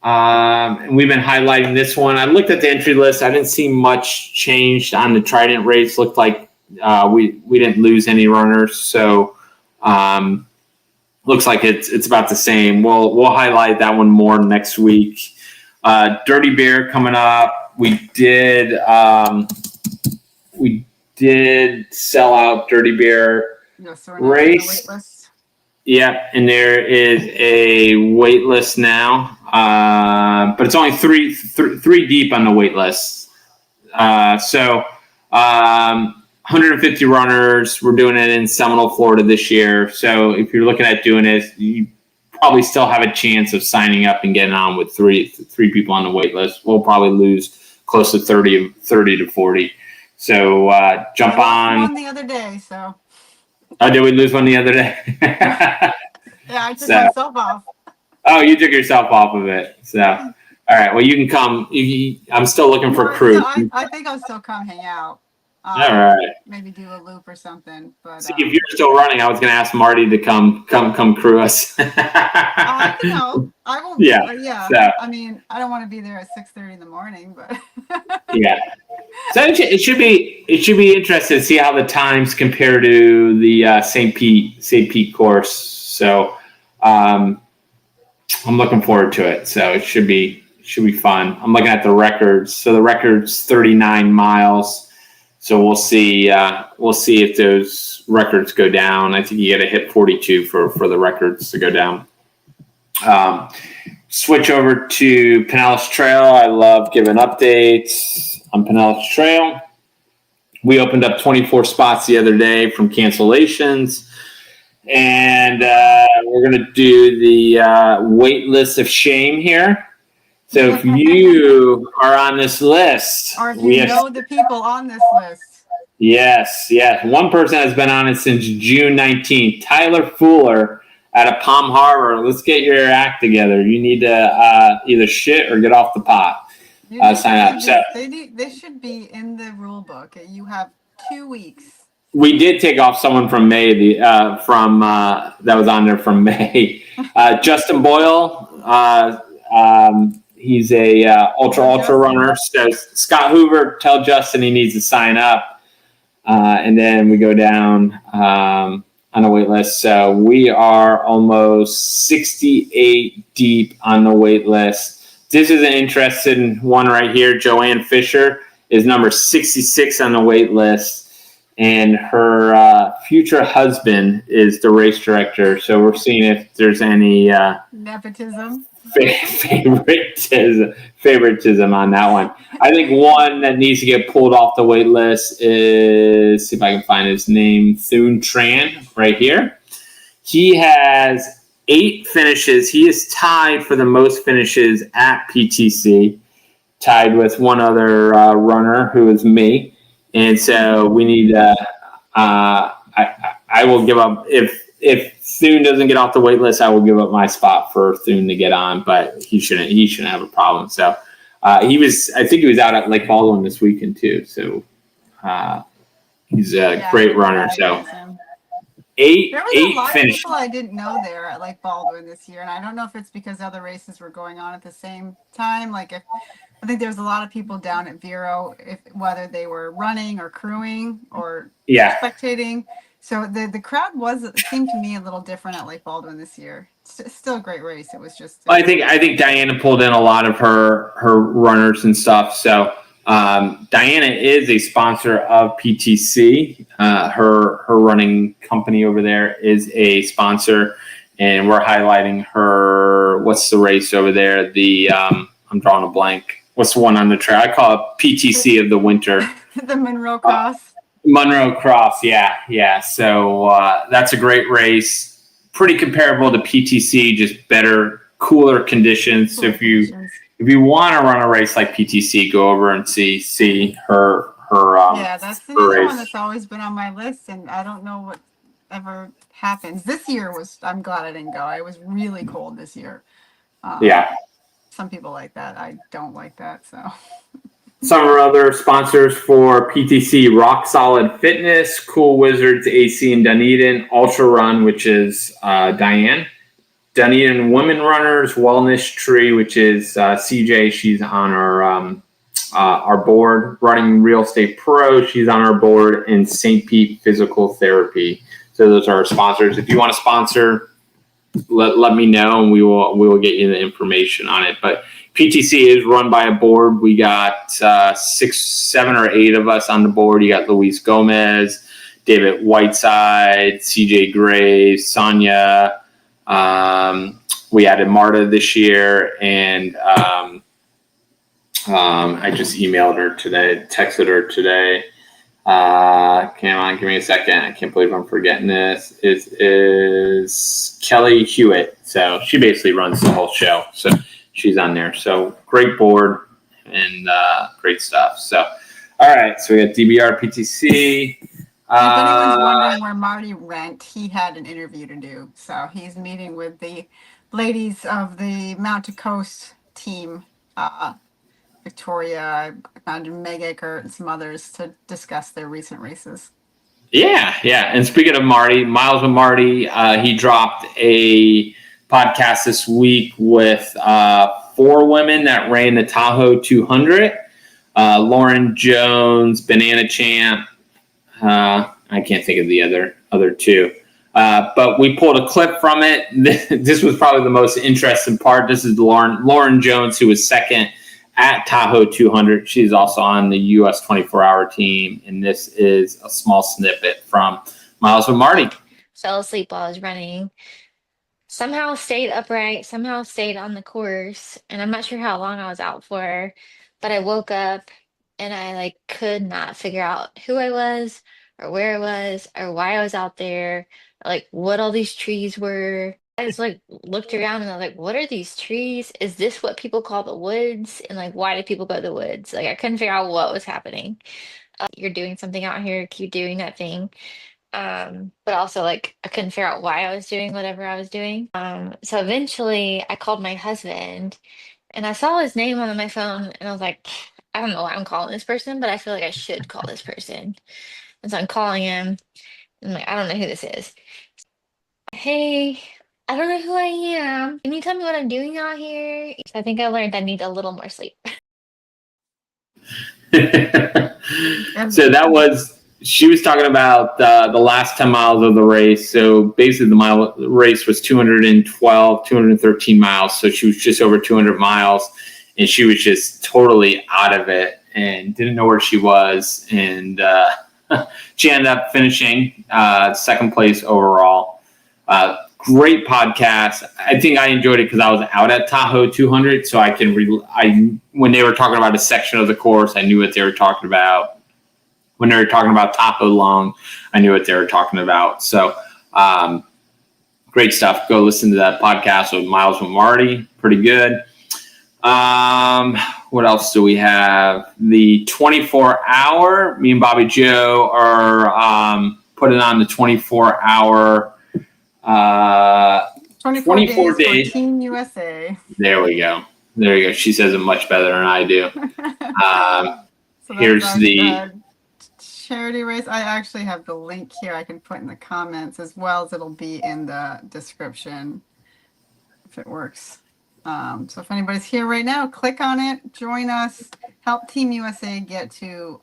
And we've been highlighting this one. I looked at the entry list. I didn't see much changed on the Trident race. Looked like we didn't lose any runners. So looks like it's about the same. We'll highlight that one more next week. Dirty Beer coming up. We did sell out Dirty Beer race. Yep, and there is a wait list now, but it's only three deep on the wait list. So 150 runners. We're doing it in Seminole, Florida this year. So if you're looking at doing it, you probably still have a chance of signing up and getting on with three people on the wait list. We'll probably lose close to 30 to 40. So jump on. One the other day, so. Oh, did we lose one the other day? Yeah, I took myself off. Oh, you took yourself off of it. So, all right. Well, you can come. I'm still looking for crew. No, I think I'll still come hang out. All right. Maybe do a loop or something. But see, if you're still running, I was going to ask Marty to come crew us. I will. Yeah. So. I mean, I don't want to be there at 6:30 in the morning, but. Yeah. So it should be interesting to see how the times compare to the St. Pete course. So I'm looking forward to it. So it should be fun. I'm looking at the records. So the record's 39 miles. So we'll see if those records go down. I think you got to hit 42 for the records to go down. Switch over to Pinellas Trail. I love giving updates on Pinellas Trail. We opened up 24 spots the other day from cancellations. And we're going to do the wait list of shame here. So if you are on this list. Or if you know the people on this list. Yes. One person has been on it since June 19th. Tyler Fuller out of Palm Harbor. Let's get your act together. You need to either shit or get off the pot. Sign up. So they should be in the rule book. You have 2 weeks. We did take off someone from May. That was on there from May. Justin Boyle. He's a ultra runner. So Scott Hoover, tell Justin he needs to sign up, and then we go down on the wait list. So we are almost 68 deep on the wait list. This is an interesting one right here. Joanne Fisher is number 66 on the wait list, and her future husband is the race director. So we're seeing if there's any nepotism. Favoritism on that one. I think one that needs to get pulled off the wait list is, see if I can find his name, Thune Tran right here. He has 8 finishes. He is tied for the most finishes at PTC, tied with one other runner who is me. And so we need I will give up if if Thune doesn't get off the wait list, I will give up my spot for Thune to get on, but he shouldn't have a problem. So I think he was out at Lake Baldwin this weekend too. So he's a great runner. So There was a lot finished. of people I didn't know there at Lake Baldwin this year, and I don't know if it's because other races were going on at the same time. Like, I think there was a lot of people down at Vero, whether they were running or crewing or spectating. So the crowd seemed to me a little different at Lake Baldwin this year. It's still a great race. It was just. I think Diana pulled in a lot of her runners and stuff. So Diana is a sponsor of PTC. Her running company over there is a sponsor, and we're highlighting her. What's the race over there? I'm drawing a blank. What's the one on the trail? I call it PTC of the winter. The Monroe Cross. Monroe Cross, yeah. So that's a great race. Pretty comparable to PTC, just better, cooler conditions. So if you want to run a race like PTC, go over and see her. That's the other one that's always been on my list, and I don't know what ever happens. This year I'm glad I didn't go. It was really cold this year. Some people like that. I don't like that. So. Some of our other sponsors for PTC: Rock Solid Fitness, Cool Wizards AC in Dunedin, Ultra Run, which is Diane, Dunedin Women Runners, Wellness Tree, which is CJ. She's on our board. Running Real Estate Pro, she's on our board, and St. Pete Physical Therapy. So those are our sponsors. If you want to sponsor, let me know, and we will get you the information on it. But PTC is run by a board. We got 6, 7, or 8 of us on the board. You got Luis Gomez, David Whiteside, CJ Graves, Sonia. We added Marta this year, and I just emailed her today, texted her today. Come on, give me a second. I can't believe I'm forgetting this. It is Kelly Hewitt. So she basically runs the whole show. So she's on there. So great board and great stuff. So, all right. So we got DBR PTC. If anyone's wondering where Marty went, he had an interview to do. So he's meeting with the ladies of the Mount to Coast team, Victoria, Meg Eckert, and some others to discuss their recent races. Yeah. And speaking of Marty, Miles with Marty, he dropped a podcast this week with 4 women that ran the Tahoe 200. Lauren Jones, Banana Champ. I can't think of the other 2. But we pulled a clip from it. This was probably the most interesting part. This is Lauren Jones, who was second at Tahoe 200. She's also on the U.S. 24-hour team, and this is a small snippet from Miles with Marty. Fell asleep while I was running. Somehow stayed upright, somehow stayed on the course, and I'm not sure how long I was out for, but I woke up and I could not figure out who I was or where I was or why I was out there, or, what all these trees were. I just looked around and I was like, what are these trees? Is this what people call the woods? And why do people go to the woods? I couldn't figure out what was happening. You're doing something out here, keep doing that thing. But also I couldn't figure out why I was doing whatever I was doing. So eventually I called my husband and I saw his name on my phone and I was like, I don't know why I'm calling this person, but I feel like I should call this person. And so I'm calling him and I'm like, I don't know who this is. Hey, I don't know who I am. Can you tell me what I'm doing out here? I think I learned I need a little more sleep. So she was talking about the last 10 miles of the race. So basically the race was 213 miles. So she was just over 200 miles and she was just totally out of it and didn't know where she was. And she ended up finishing second place overall. Great podcast. I think I enjoyed it because I was out at Tahoe 200, so I can when they were talking about a section of the course, I knew what they were talking about. When they were talking about Tahoe Long, I knew what they were talking about. So great stuff. Go listen to that podcast with Miles with Marty. Pretty good. What else do we have? The 24-hour. Me and Bobby Joe are putting on the 24-hour 24 days. For Team USA. There we go. There you go. She says it much better than I do. So Here's our, the charity race. I actually have the link here I can put in the comments, as well as it'll be in the description if it works. So if anybody's here right now, click on it, join us, help Team USA get to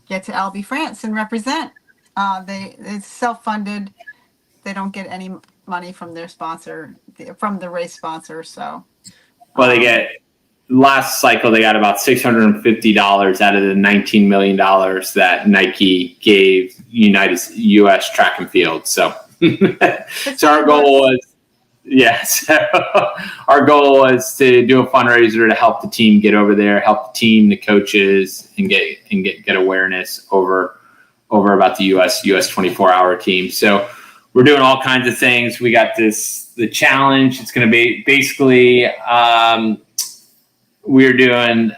Albi, France, and represent. It's self-funded. They don't get any money from their sponsor, from the race sponsor. So, well, they get last cycle they got about $650 out of the $19 million that Nike gave U.S. track and field. So, so our goal was. Yeah, so our goal was to do a fundraiser to help the team get over there, help the team, the coaches, and get awareness over about the U.S. 24-hour team. So we're doing all kinds of things. We got the challenge. It's going to be basically we're doing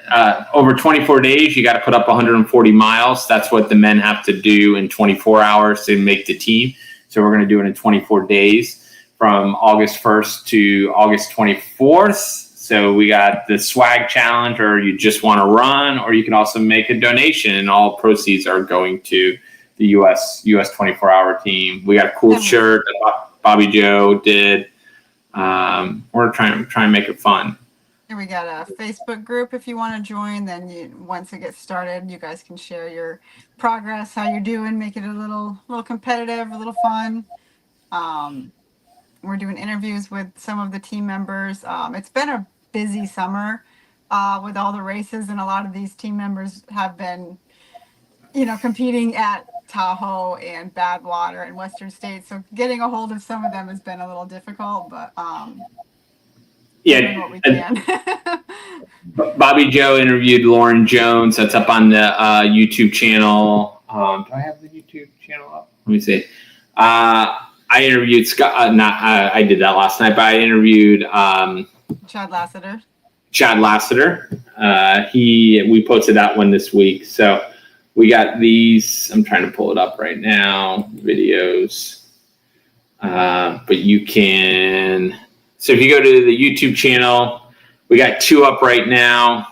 over 24 days. You got to put up 140 miles. That's what the men have to do in 24 hours to make the team. So we're going to do it in 24 days. From August 1st to August 24th. So we got the swag challenge, or you just want to run, or you can also make a donation, and all proceeds are going to the US 24-hour team. We got a cool shirt that Bobby Joe did. We're trying to make it fun. And we got a Facebook group if you want to join. Then once it gets started, you guys can share your progress, how you're doing, make it a little competitive, a little fun. We're doing interviews with some of the team members. It's been a busy summer with all the races, and a lot of these team members have been, competing at Tahoe and Badwater and Western States. So getting a hold of some of them has been a little difficult, but doing what we can. Bobby Joe interviewed Lauren Jones. That's up on the YouTube channel. Do I have the YouTube channel up? Let me see. I interviewed Scott. I did that last night, but I interviewed Chad Lassiter. We posted that one this week. So we got these. I'm trying to pull it up right now. Videos. But you can. So if you go to the YouTube channel, we got 2 up right now.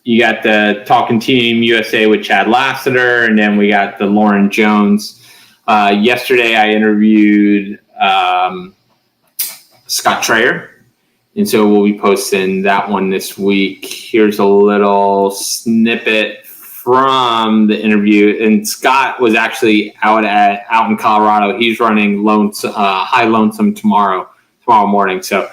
You got the Talking Team USA with Chad Lassiter, and then we got the Lauren Jones. Yesterday, I interviewed Scott Trayer, and so we'll be posting that one this week. Here's a little snippet from the interview, and Scott was actually out in Colorado. He's running High Lonesome tomorrow morning. So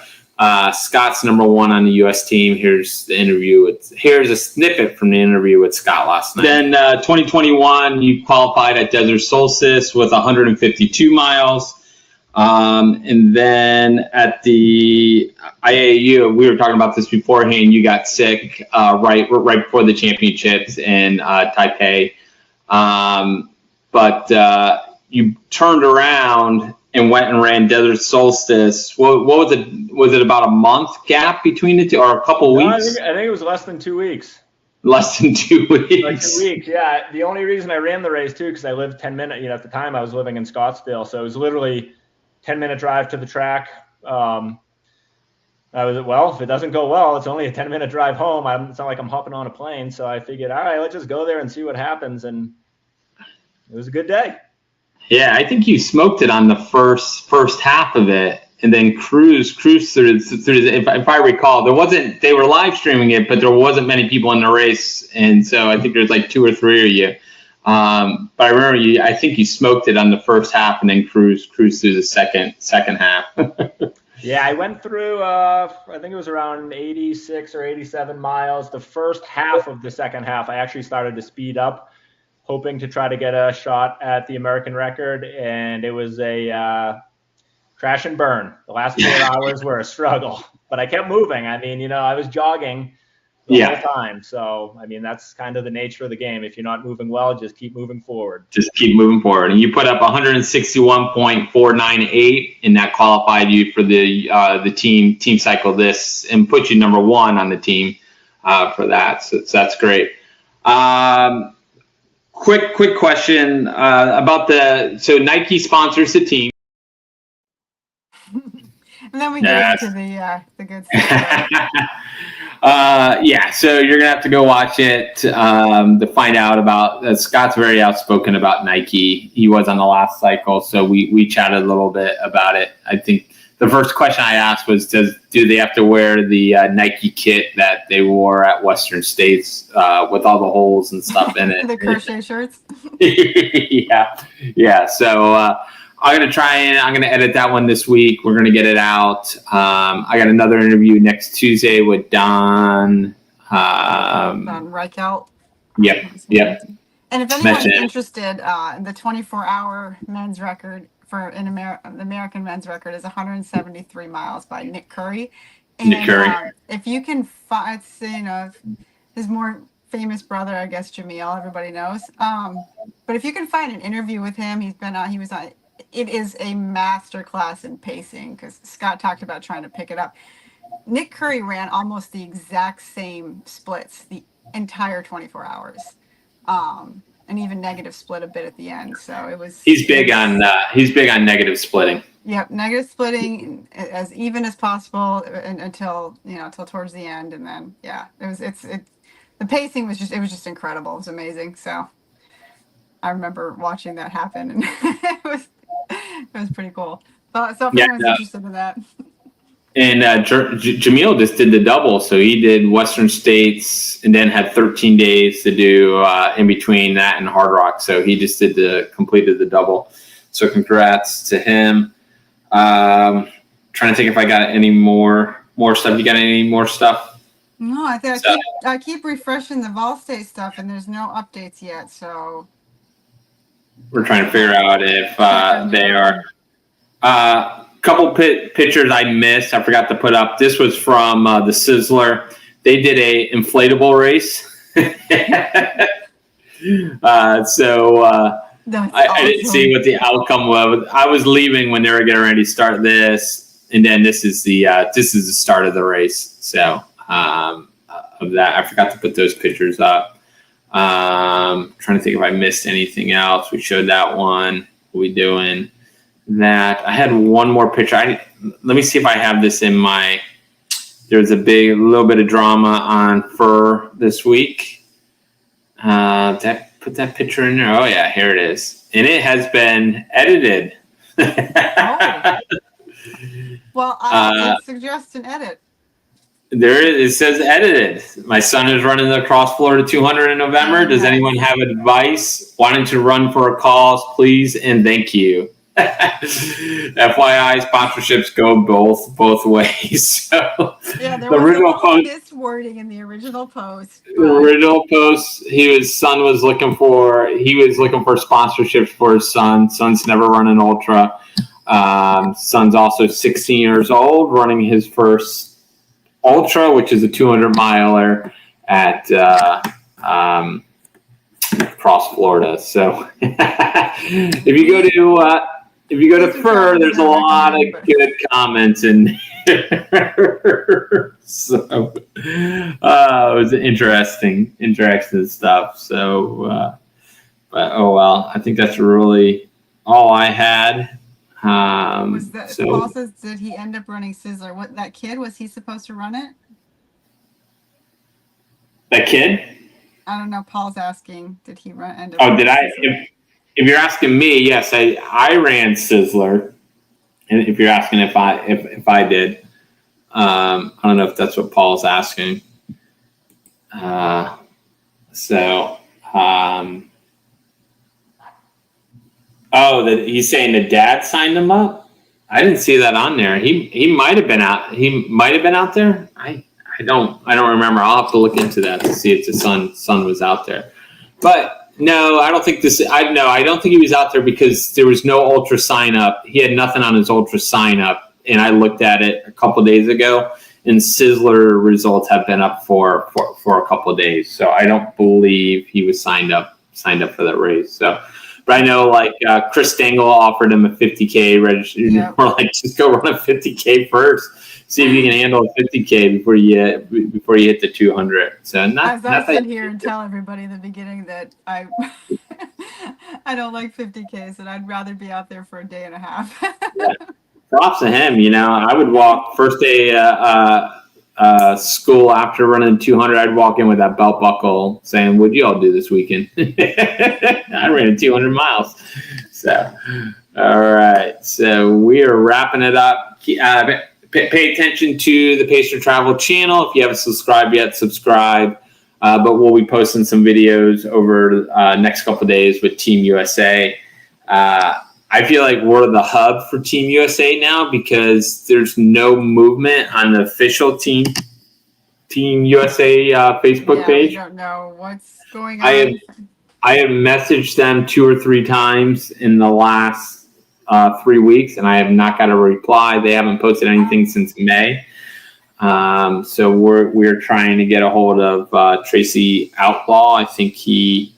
Scott's number 1 on the U.S. team. Here's the interview. Here's a snippet from the interview with Scott last night. Then 2021, you qualified at Desert Solstice with 152 miles. And then at the IAU, we were talking about this beforehand. You got sick right before the championships in Taipei. But you turned around and went and ran Desert Solstice. What was it? Was it about a month gap between the two, or a couple weeks? I think it was less than 2 weeks. Less than 2 weeks. Like 2 weeks, yeah. The only reason I ran the race too, because I lived 10 minutes. At the time I was living in Scottsdale, so it was literally 10-minute drive to the track. I was if it doesn't go well, it's only a 10-minute drive home. It's not like I'm hopping on a plane, so I figured, all right, let's just go there and see what happens, and it was a good day. Yeah, I think you smoked it on the first half of it, and then cruised through. If I recall, they were live streaming it, but there wasn't many people in the race, and so I think there's like 2 or 3 of you. But I remember I think you smoked it on the first half, and then cruised through the second half. Yeah, I went through. I think it was around 86 or 87 miles. The first half of the second half, I actually started to speed up, hoping to try to get a shot at the American record, and it was a crash and burn. The last 4 hours were a struggle, but I kept moving. I mean, I was jogging the whole time. So, I mean, that's kind of the nature of the game. If you're not moving well, just keep moving forward. And you put up 161.498, and that qualified you for the team cycle this, and put you number 1 on the team for that. So that's great. quick question about so Nike sponsors the team. And then we get into the good stuff. Yeah, so you're gonna have to go watch it to find out about. Scott's very outspoken about Nike. He was on the last cycle, so we chatted a little bit about it. I think the first question I asked was, do they have to wear the Nike kit that they wore at Western States with all the holes and stuff in it? The crochet shirts. yeah. So. I'm going to edit that one this week. We're going to get it out. I got another interview next Tuesday with Don. Don Reichelt. Yep. And if anyone's interested, the 24-hour men's record the American men's record is 173 miles by Nick Curry. And, Nick Curry. If you can find, his more famous brother, I guess, Jamil, everybody knows. But if you can find an interview with him, it is a master class in pacing, because Scott talked about trying to pick it up. Nick Curry ran almost the exact same splits the entire 24 hours, and even negative split a bit at the end. So it was. He's big on negative splitting. Yep, negative splitting as even as possible until towards the end, and then the pacing was just incredible. It was amazing. So I remember watching that happen, and it was pretty cool. So if anyone's interested in that. And Jamil just did the double, so he did Western States and then had 13 days to do in between that and Hard Rock. So he just completed the double. So congrats to him. Trying to think if I got any more stuff. You got any more stuff? No, I think I keep refreshing the Vol State stuff, and there's no updates yet. So we're trying to figure out if they are. Couple pictures I missed. I forgot to put up. This was from the Sizzler. They did a inflatable race. I didn't see what the outcome was. I was leaving when they were getting ready to start this, and then this is the start of the race. So of that, I forgot to put those pictures up. Trying to think if I missed anything else. We showed that one. What are we doing? That I had one more picture. Let me see if I have this in my. There's a little bit of drama on fur this week. Did I put that picture in there? Oh yeah, here it is, and it has been edited. Well, I suggest an edit. There it is. It says edited. My son is running the Cross Florida 200 in November. Does anyone have advice? Why don't you run for a cause, please, and thank you. FYI, sponsorships go both ways. So yeah, there was original post, this wording in the original post. The original post, his son was looking for. He was looking for sponsorships for his son. Son's never run an ultra. Son's also 16 years old, running his first ultra, which is a 200 miler at Cross Florida. So if you go to Fur, there's a lot of good comments in there. So it was interesting stuff. So, but oh well, I think that's really all I had. Paul says, did he end up running Sizzler? What, that kid, was he supposed to run it? That kid? I don't know. Paul's asking, did he end up? Oh, did I? If you're asking me, yes, I ran Sizzler, and if you're asking if I did, I don't know if that's what Paul's asking. That he's saying the dad signed him up. I didn't see that on there. He might have been out. He might have been out there. I don't remember. I'll have to look into that to see if the son was out there, but. No, I don't think I don't think he was out there because there was no ultra sign up. He had nothing on his ultra sign up, and I looked at it a couple of days ago, and Sizzler results have been up for a couple of days. So I don't believe he was signed up for that race. So, but But I know like Chris Stengel offered him a 50K register. Yep. We're like, just go run a 50K first. See if you can handle a 50K before you hit the 200. So As I sit here and tell everybody in the beginning that I I don't like 50Ks and I'd rather be out there for a day and a half. Yeah. Props to him. I would walk first day school after running 200. I'd walk in with that belt buckle saying, "What'd you all do this weekend?" I ran 200 miles. So, all right. So we are wrapping it up. Pay attention to the Pacer Travel channel. If you haven't subscribed yet, subscribe. But we'll be posting some videos over next couple of days with Team USA. I feel like we're the hub for Team USA now because there's no movement on the official Team USA Facebook page. We don't know what's going on. I have messaged them 2 or 3 times in the last 3 weeks, and I have not got a reply. They haven't posted anything since May. So we're trying to get a hold of Tracy Outlaw. I think he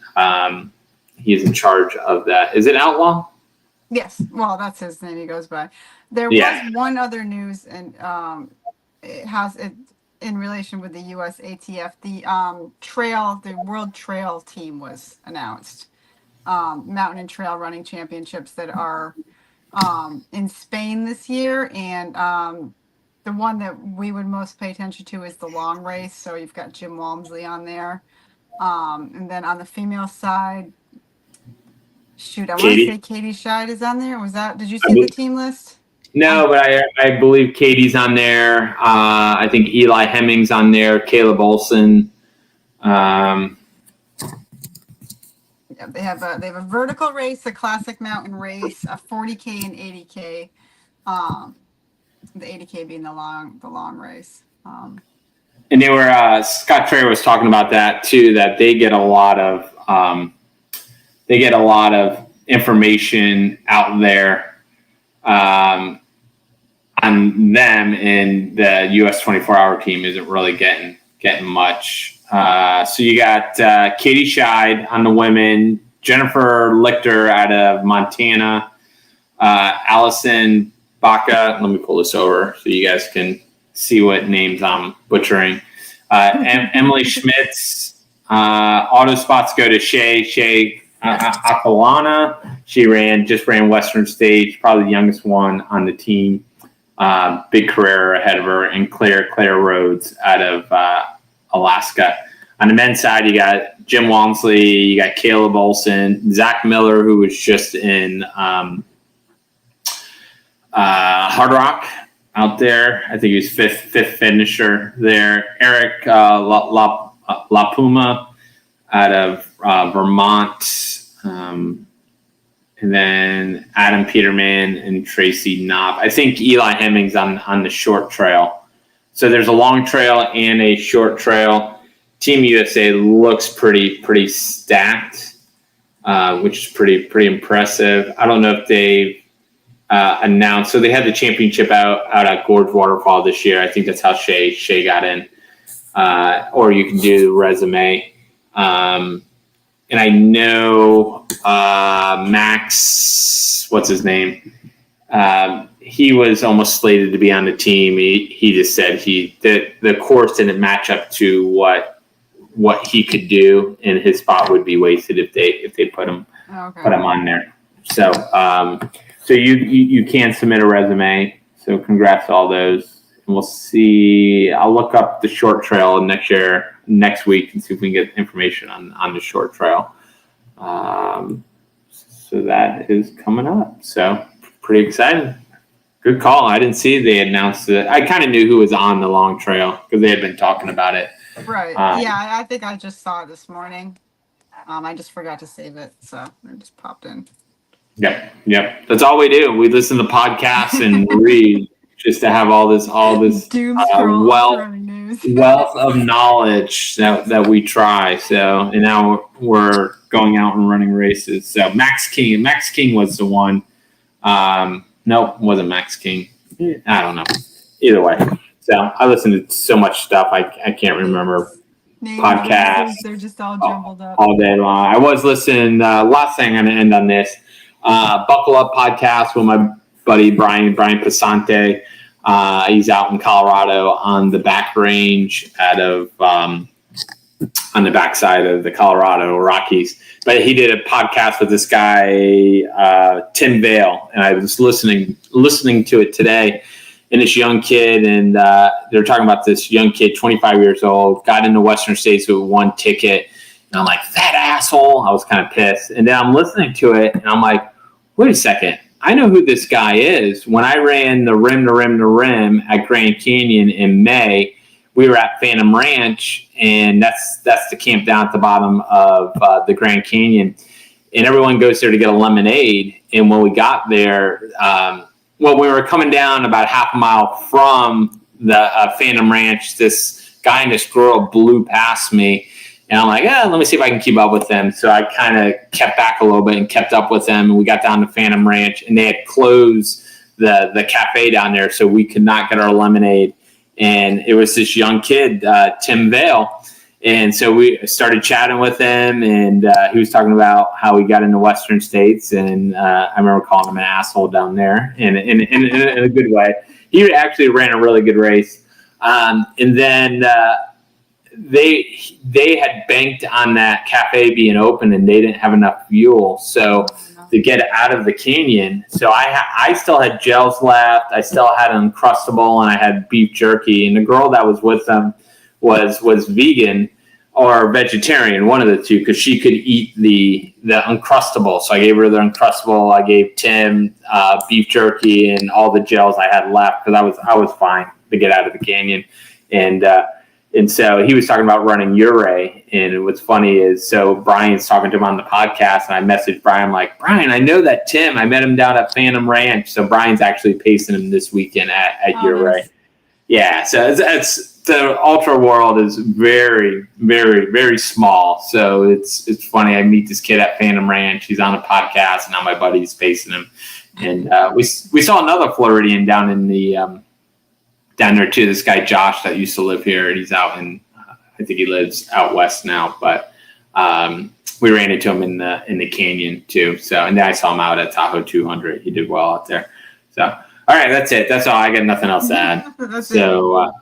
is in charge of that. Is it Outlaw? Yes, well, that's his name he goes by. There was one other news, and it in relation with the US ATF. The World Trail Team was announced. Mountain and trail running championships that are in Spain this year, and the one that we would most pay attention to is the long race. So you've got Jim Walmsley on there, and then on the female side. Shoot, I want to say Katie Scheid is on there. Did you see the team list? No, but I believe Katie's on there. I think Eli Hemming's on there. Caleb Olson. Yeah, they have a vertical race, a classic mountain race, a 40K and 80K. The 80K being the long race. And they were Scott Trey was talking about that too. That they get a lot of information out there on them, and the US 24-hour team isn't really getting much. So you got Katie Scheid on the women, Jennifer Lichter out of Montana, Allison Baca. Let me pull this over so you guys can see what names I'm butchering. Emily Schmitz. Auto spots go to Shay Akalana. She just ran Western Stage, probably the youngest one on the team. Big career ahead of her. And Claire Rhodes out of Alaska. On the men's side, you got Jim Walmsley, you got Caleb Olson, Zach Miller, who was just in Hard Rock out there. I think he was fifth finisher there. Eric La Puma out of Vermont. And then Adam Peterman and Tracy Knopp. I think Eli Hemming's on the short trail. So there's a long trail and a short trail. Team USA looks pretty stacked, which is pretty impressive. I don't know if they've announced. So they had the championship out at Gorge Waterfall this year. I think that's how Shay got in. Or you can do the resume. And I know Max, what's his name? He was almost slated to be on the team. He just said the course didn't match up to what he could do, and his spot would be wasted if they put him on there. So so you can submit a resume. So congrats to all those. And we'll see. I'll look up the short trail next week and see if we can get information on the short trail. So that is coming up. So pretty exciting. Good call. I didn't see they announced it. I kind of knew who was on the long trail because they had been talking about it. Right. Yeah, I think I just saw it this morning. I just forgot to save it, so it just popped in. Yep. That's all we do. We listen to podcasts and read just to have all this wealth of knowledge that we try. So, and now we're going out and running races. So Max King was the one. No, it wasn't Max King. I don't know. Either way. So I listen to so much stuff. I can't remember names, podcasts they're just all jumbled up. all day long. I was listening. Last thing I'm going to end on this. Buckle Up podcast with my buddy Brian Pasante. He's out in Colorado on the back range out of on the backside of the Colorado Rockies. But he did a podcast with this guy, Tim Vale, and I was listening to it today. And this young kid, and they're talking about this young kid, 25 years old, got into Western States with one ticket. And I'm like, that asshole. I was kind of pissed. And then I'm listening to it, and I'm like, wait a second. I know who this guy is. When I ran the rim to rim to rim at Grand Canyon in May, we were at Phantom Ranch, and that's the camp down at the bottom of the Grand Canyon. And everyone goes there to get a lemonade. And when we got there, we were coming down about half a mile from the Phantom Ranch. This guy and this girl blew past me. And I'm like, let me see if I can keep up with them. So I kind of kept back a little bit and kept up with them. And we got down to Phantom Ranch, and they had closed the cafe down there, so we could not get our lemonade. And it was this young kid, Tim Vale. And so we started chatting with him, and he was talking about how he got into Western States. And I remember calling him an asshole down there in a good way. He actually ran a really good race. And then they had banked on that cafe being open, and they didn't have enough fuel. So to get out of the canyon. So I still had gels left. I still had an Uncrustable, and I had beef jerky. And the girl that was with them was vegan or vegetarian, one of the two, because she could eat the Uncrustable. So I gave her the Uncrustable. I gave Tim beef jerky and all the gels I had left, because I was fine to get out of the canyon. And so he was talking about running Uray. And what's funny is, so Brian's talking to him on the podcast, and I messaged Brian, like, Brian, I know that Tim. I met him down at Phantom Ranch. So Brian's actually pacing him this weekend at Uray. Nice. Yeah, so it's the ultra world is very, very, very small. So it's funny. I meet this kid at Phantom Ranch. He's on a podcast, and now my buddy's pacing him. And we saw another Floridian down in the down there too. This guy Josh that used to live here, and he's out in I think he lives out west now. But we ran into him in the canyon too. So, and then I saw him out at Tahoe 200. He did well out there. So, all right, that's it. That's all. I got nothing else to add. So, all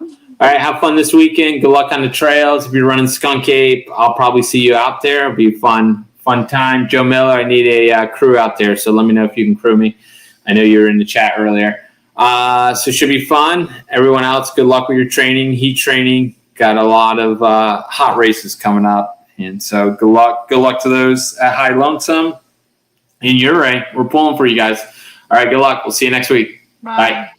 right, have fun this weekend. Good luck on the trails. If you're running Skunk Ape, I'll probably see you out there. It'll be fun time. Joe Miller, I need a crew out there, so let me know if you can crew me. I know you were in the chat earlier. So it should be fun. Everyone else, good luck with your training, heat training. Got a lot of hot races coming up. And so good luck to those at High Lonesome. And Uray, we're pulling for you guys. All right, good luck. We'll see you next week. Bye.